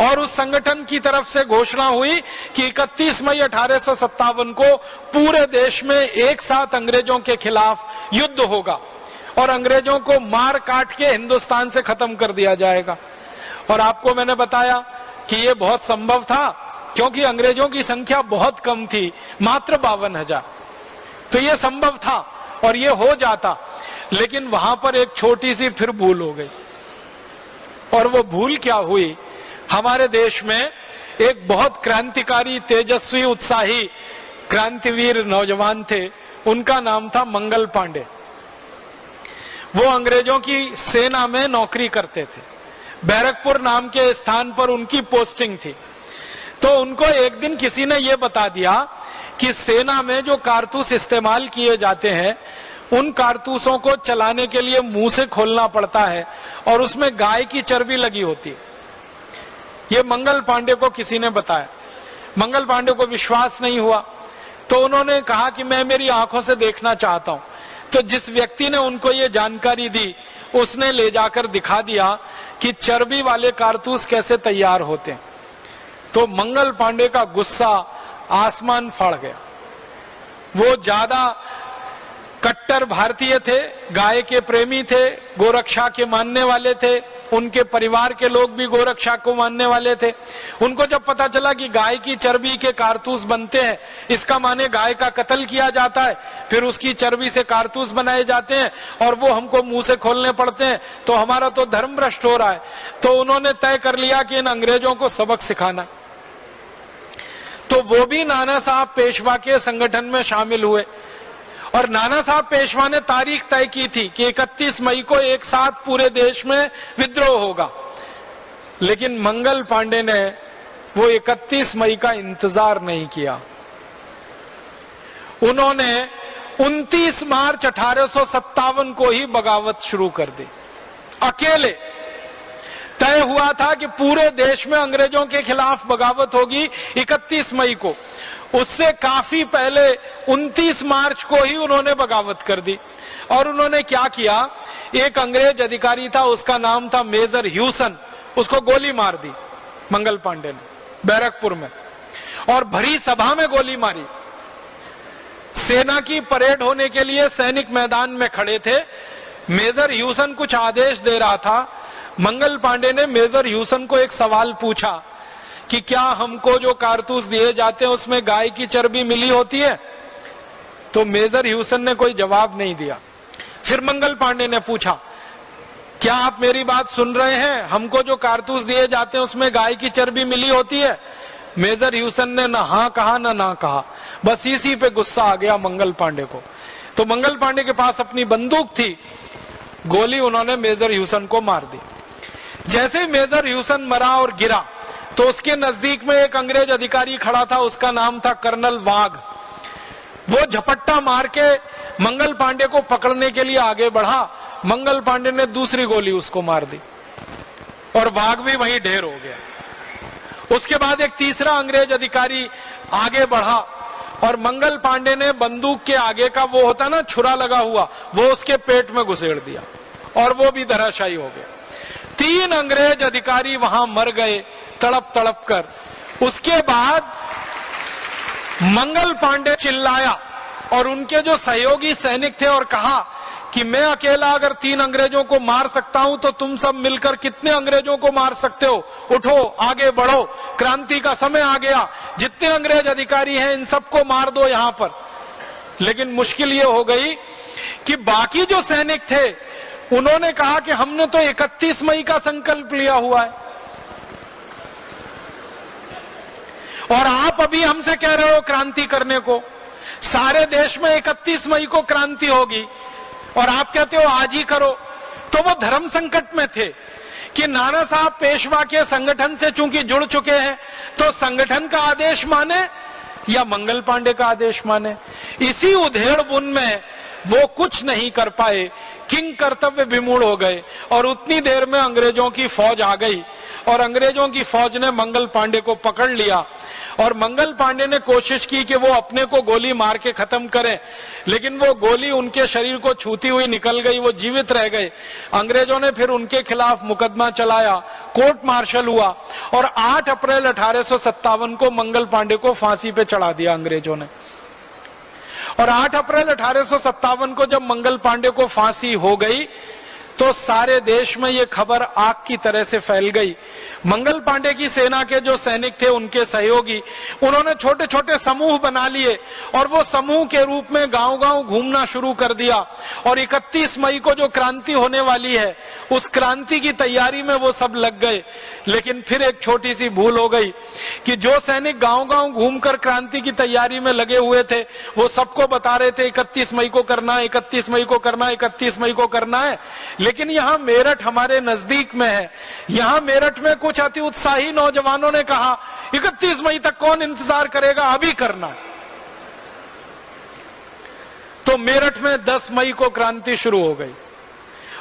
और उस संगठन की तरफ से घोषणा हुई कि 31 मई 1857 को पूरे देश में एक साथ अंग्रेजों के खिलाफ युद्ध होगा और अंग्रेजों को मार काट के हिंदुस्तान से खत्म कर दिया जाएगा। और आपको मैंने बताया कि ये बहुत संभव था क्योंकि अंग्रेजों की संख्या बहुत कम थी, मात्र 52,000। तो ये संभव था और ये हो जाता। लेकिन वहां पर एक छोटी सी फिर भूल हो गई। और वो भूल क्या हुई, हमारे देश में एक बहुत क्रांतिकारी, तेजस्वी, उत्साही क्रांतिवीर नौजवान थे। उनका नाम था मंगल पांडे। वो अंग्रेजों की सेना में नौकरी करते थे। बैरकपुर नाम के स्थान पर उनकी पोस्टिंग थी। तो उनको एक दिन किसी ने यह बता दिया कि सेना में जो कारतूस इस्तेमाल किए जाते हैं, उन कारतूसों को चलाने के लिए मुंह से खोलना पड़ता है और उसमें गाय की चर्बी लगी होती है। ये मंगल पांडे को किसी ने बताया। मंगल पांडे को विश्वास नहीं हुआ, तो उन्होंने कहा कि मैं मेरी आंखों से देखना चाहता हूं। तो जिस व्यक्ति ने उनको ये जानकारी दी, उसने ले जाकर दिखा दिया कि चर्बी वाले कारतूस कैसे तैयार होते हैं। तो मंगल पांडे का गुस्सा आसमान फाड़ गया। वो ज्यादा कट्टर भारतीय थे, गाय के प्रेमी थे, गोरक्षा के मानने वाले थे, उनके परिवार के लोग भी गोरक्षा को मानने वाले थे। उनको जब पता चला कि गाय की चर्बी के कारतूस बनते हैं, इसका माने गाय का कत्ल किया जाता है, फिर उसकी चर्बी से कारतूस बनाए जाते हैं और वो हमको मुंह से खोलने पड़ते हैं, तो हमारा तो धर्म भ्रष्ट हो रहा है। तो उन्होंने तय कर लिया कि इन अंग्रेजों को सबक सिखाना। तो वो भी नाना साहब पेशवा के संगठन में शामिल हुए और नाना साहब पेशवा ने तारीख तय की थी कि 31 मई को एक साथ पूरे देश में विद्रोह होगा। लेकिन मंगल पांडे ने वो 31 मई का इंतजार नहीं किया। उन्होंने 29 मार्च 1857 को ही बगावत शुरू कर दी। अकेले तय हुआ था कि पूरे देश में अंग्रेजों के खिलाफ बगावत होगी 31 मई को। उससे काफी पहले 29 मार्च को ही उन्होंने बगावत कर दी। और उन्होंने क्या किया, एक अंग्रेज अधिकारी था, उसका नाम था मेजर ह्यूसन, उसको गोली मार दी मंगल पांडे ने बैरकपुर में, और भरी सभा में गोली मारी। सेना की परेड होने के लिए सैनिक मैदान में खड़े थे। मेजर ह्यूसन कुछ आदेश दे रहा था। मंगल पांडे ने मेजर ह्यूसन को एक सवाल पूछा कि क्या हमको जो कारतूस दिए जाते हैं उसमें गाय की चर्बी मिली होती है? तो मेजर ह्यूसन ने कोई जवाब नहीं दिया। फिर मंगल पांडे ने पूछा, क्या आप मेरी बात सुन रहे हैं? हमको जो कारतूस दिए जाते हैं उसमें गाय की चर्बी मिली होती है? मेजर ह्यूसन ने ना हाँ कहा ना कहा। बस इसी पे गुस्सा आ गया मंगल पांडे को। तो मंगल पांडे के पास अपनी बंदूक थी, गोली उन्होंने मेजर ह्यूसन को मार दी। जैसे ही मेजर ह्यूसन मरा और गिरा, तो उसके नजदीक में एक अंग्रेज अधिकारी खड़ा था, उसका नाम था कर्नल वाघ। वो झपट्टा मार के मंगल पांडे को पकड़ने के लिए आगे बढ़ा। मंगल पांडे ने दूसरी गोली उसको मार दी और वाघ भी वहीं ढेर हो गया। उसके बाद एक तीसरा अंग्रेज अधिकारी आगे बढ़ा और मंगल पांडे ने बंदूक के आगे का वो होता ना छुरा लगा हुआ, वो उसके पेट में घुसेड़ दिया और वो भी धराशायी हो गया। 3 अंग्रेज अधिकारी वहां मर गए तड़प तड़प कर। उसके बाद मंगल पांडे चिल्लाया और उनके जो सहयोगी सैनिक थे और कहा कि मैं अकेला अगर 3 अंग्रेजों को मार सकता हूं तो तुम सब मिलकर कितने अंग्रेजों को मार सकते हो? उठो, आगे बढ़ो, क्रांति का समय आ गया, जितने अंग्रेज अधिकारी हैं इन सबको मार दो यहां पर। लेकिन मुश्किल ये हो गई कि बाकी जो सैनिक थे उन्होंने कहा कि हमने तो 31 मई का संकल्प लिया हुआ है और आप अभी हमसे कह रहे हो क्रांति करने को। सारे देश में 31 मई को क्रांति होगी और आप कहते हो आज ही करो। तो वो धर्म संकट में थे कि नाना साहब पेशवा के संगठन से चूंकि जुड़ चुके हैं, तो संगठन का आदेश माने या मंगल पांडे का आदेश माने। इसी उधेड़ बुन में वो कुछ नहीं कर पाए, किंग कर्तव्य विमूढ़ हो गए और उतनी देर में अंग्रेजों की फौज आ गई और अंग्रेजों की फौज ने मंगल पांडे को पकड़ लिया। और मंगल पांडे ने कोशिश की कि वो अपने को गोली मार के खत्म करें, लेकिन वो गोली उनके शरीर को छूती हुई निकल गई, वो जीवित रह गए। अंग्रेजों ने फिर उनके खिलाफ मुकदमा चलाया, कोर्ट मार्शल हुआ और 8 अप्रैल 1857 को मंगल पांडे को फांसी पे चढ़ा दिया अंग्रेजों ने। और 8 अप्रैल 1857 को जब मंगल पांडे को फांसी हो गई तो सारे देश में ये खबर आग की तरह से फैल गई। मंगल पांडे की सेना के जो सैनिक थे, उनके सहयोगी, उन्होंने छोटे छोटे समूह बना लिए और वो समूह के रूप में गांव-गांव घूमना शुरू कर दिया। और 31 मई को जो क्रांति होने वाली है, उस क्रांति की तैयारी में वो सब लग गए। लेकिन फिर एक छोटी सी भूल हो गई कि जो सैनिक गांव-गांव घूमकर क्रांति की तैयारी में लगे हुए थे, वो सबको बता रहे थे 31 मई को करना है, 31 मई को करना है, 31 मई को करना है। लेकिन यहां मेरठ हमारे नजदीक में है, यहां मेरठ में कुछ अति उत्साही नौजवानों ने कहा 31 मई तक कौन इंतजार करेगा, अभी करना। तो मेरठ में 10 मई को क्रांति शुरू हो गई।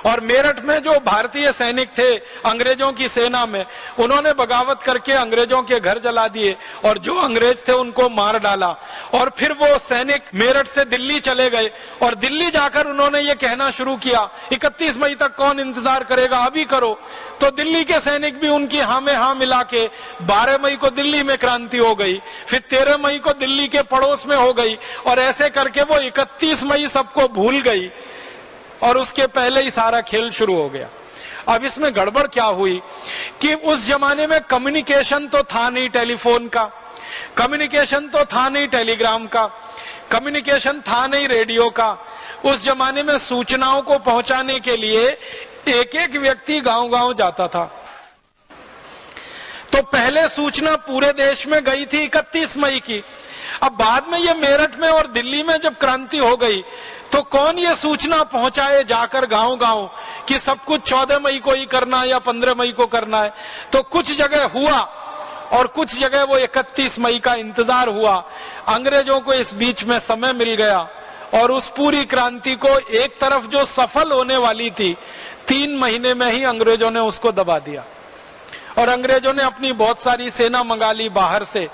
और मेरठ में जो भारतीय सैनिक थे अंग्रेजों की सेना में, उन्होंने बगावत करके अंग्रेजों के घर जला दिए और जो अंग्रेज थे उनको मार डाला। और फिर वो सैनिक मेरठ से दिल्ली चले गए और दिल्ली जाकर उन्होंने ये कहना शुरू किया 31 मई तक कौन इंतजार करेगा, अभी करो। तो दिल्ली के सैनिक भी उनकी हाँ में हाँ मिला के 12 मई को दिल्ली में क्रांति हो गई, फिर 13 मई को दिल्ली के पड़ोस में हो गई, और ऐसे करके वो 31 मई सबको भूल गई और उसके पहले ही सारा खेल शुरू हो गया। अब इसमें गड़बड़ क्या हुई कि उस जमाने में कम्युनिकेशन तो था नहीं, टेलीफोन का कम्युनिकेशन तो था नहीं, टेलीग्राम का कम्युनिकेशन था नहीं, रेडियो का। उस जमाने में सूचनाओं को पहुंचाने के लिए एक एक व्यक्ति गांव-गांव जाता था। तो पहले सूचना पूरे देश में गई थी 31 मई की। अब बाद में ये मेरठ में और दिल्ली में जब क्रांति हो गई, तो कौन ये सूचना पहुंचाए जाकर गांव-गांव कि सब कुछ 14 मई को ही करना है या 15 मई को करना है। तो कुछ जगह हुआ और कुछ जगह वो 31 मई का इंतजार हुआ। अंग्रेजों को इस बीच में समय मिल गया और उस पूरी क्रांति को एक तरफ जो सफल होने वाली थी, 3 महीने में ही अंग्रेजों ने उसको दबा दिया। और अंग्रेजों ने अपनी बहुत सारी सेना मंगा ली बाहर से,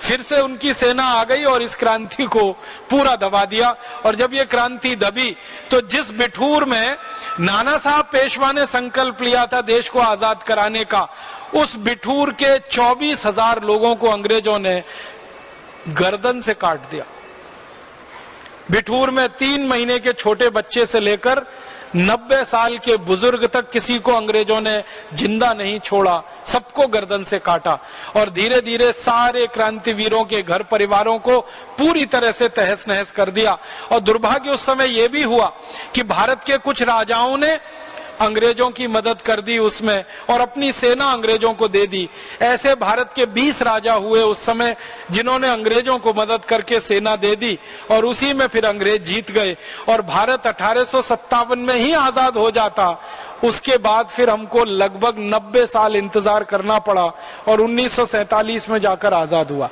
फिर से उनकी सेना आ गई और इस क्रांति को पूरा दबा दिया। और जब ये क्रांति दबी, तो जिस बिठूर में नाना साहब पेशवा ने संकल्प लिया था देश को आजाद कराने का, उस बिठूर के 24,000 लोगों को अंग्रेजों ने गर्दन से काट दिया। बिठूर में 3 महीने के छोटे बच्चे से लेकर 90 साल के बुजुर्ग तक किसी को अंग्रेजों ने जिंदा नहीं छोड़ा, सबको गर्दन से काटा। और धीरे धीरे सारे क्रांतिवीरों के घर परिवारों को पूरी तरह से तहस नहस कर दिया। और दुर्भाग्य उस समय यह भी हुआ कि भारत के कुछ राजाओं ने अंग्रेजों की मदद कर दी उसमें और अपनी सेना अंग्रेजों को दे दी। ऐसे भारत के 20 राजा हुए उस समय जिन्होंने अंग्रेजों को मदद करके सेना दे दी और उसी में फिर अंग्रेज जीत गए और भारत 1857 में ही आजाद हो जाता। उसके बाद फिर हमको लगभग 90 साल इंतजार करना पड़ा और 1947 में जाकर आजाद हुआ।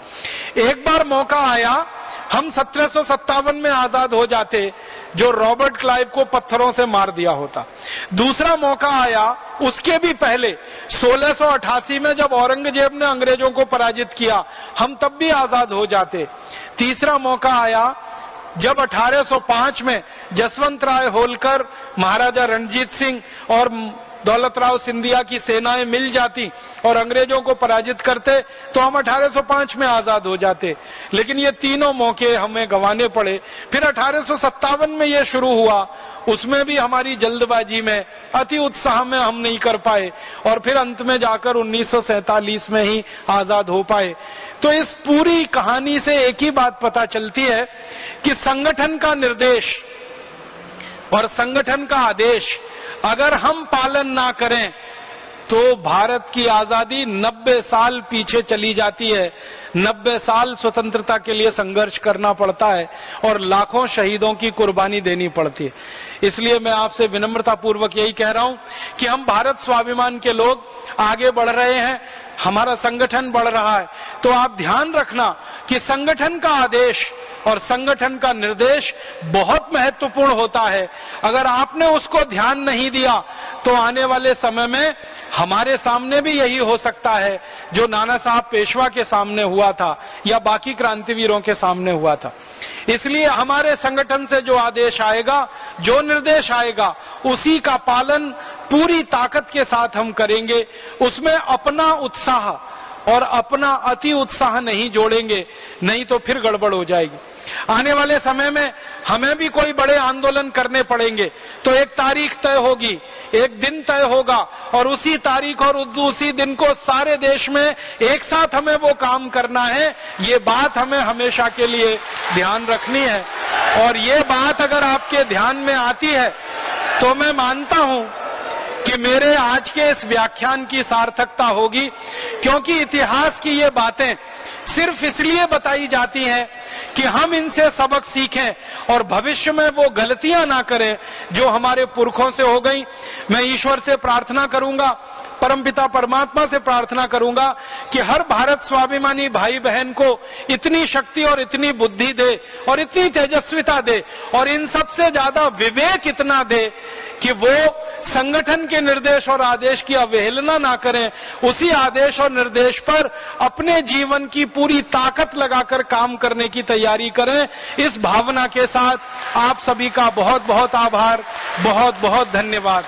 एक बार मौका आया, हम 1757 में आजाद हो जाते, जो रॉबर्ट क्लाइव को पत्थरों से मार दिया होता। दूसरा मौका आया उसके भी पहले 1688 में, जब औरंगजेब ने अंग्रेजों को पराजित किया, हम तब भी आजाद हो जाते। तीसरा मौका आया जब 1805 में जसवंत राय होलकर, महाराजा रणजीत सिंह और दौलत राव सिंधिया की सेनाएं मिल जाती और अंग्रेजों को पराजित करते, तो हम 1805 में आजाद हो जाते। लेकिन ये तीनों मौके हमें गंवाने पड़े। फिर 1857 में ये शुरू हुआ, उसमें भी हमारी जल्दबाजी में, अति उत्साह में हम नहीं कर पाए और फिर अंत में जाकर 1947 में ही आजाद हो पाए। तो इस पूरी कहानी से एक ही बात पता चलती है कि संगठन का निर्देश और संगठन का आदेश अगर हम पालन ना करें तो भारत की आजादी 90 साल पीछे चली जाती है। 90 साल स्वतंत्रता के लिए संघर्ष करना पड़ता है और लाखों शहीदों की कुर्बानी देनी पड़ती है। इसलिए मैं आपसे विनम्रता पूर्वक यही कह रहा हूं कि हम भारत स्वाभिमान के लोग आगे बढ़ रहे हैं, हमारा संगठन बढ़ रहा है, तो आप ध्यान रखना कि संगठन का आदेश और संगठन का निर्देश बहुत महत्वपूर्ण होता है। अगर आपने उसको ध्यान नहीं दिया तो आने वाले समय में हमारे सामने भी यही हो सकता है जो नाना साहब पेशवा के सामने हुआ था या बाकी क्रांतिवीरों के सामने हुआ था। इसलिए हमारे संगठन से जो आदेश आएगा, जो निर्देश आएगा, उसी का पालन पूरी ताकत के साथ हम करेंगे। उसमें अपना उत्साह और अपना अति उत्साह नहीं जोड़ेंगे, नहीं तो फिर गड़बड़ हो जाएगी। आने वाले समय में हमें भी कोई बड़े आंदोलन करने पड़ेंगे तो एक तारीख तय होगी, एक दिन तय होगा, और उसी तारीख और उसी दिन को सारे देश में एक साथ हमें वो काम करना है। ये बात हमें हमेशा के लिए ध्यान रखनी है। और ये बात अगर आपके ध्यान में आती है तो मैं मानता हूं कि मेरे आज के इस व्याख्यान की सार्थकता होगी, क्योंकि इतिहास की ये बातें सिर्फ इसलिए बताई जाती हैं कि हम इनसे सबक सीखें और भविष्य में वो गलतियां ना करें जो हमारे पुरखों से हो गई। मैं ईश्वर से प्रार्थना करूंगा, परमपिता परमात्मा से प्रार्थना करूंगा कि हर भारत स्वाभिमानी भाई बहन को इतनी शक्ति और इतनी बुद्धि दे और इतनी तेजस्विता दे और इन सबसे ज्यादा विवेक इतना दे कि वो संगठन के निर्देश और आदेश की अवहेलना ना करें, उसी आदेश और निर्देश पर अपने जीवन की पूरी ताकत लगाकर काम करने की तैयारी करें। इस भावना के साथ आप सभी का बहुत बहुत आभार, बहुत बहुत धन्यवाद।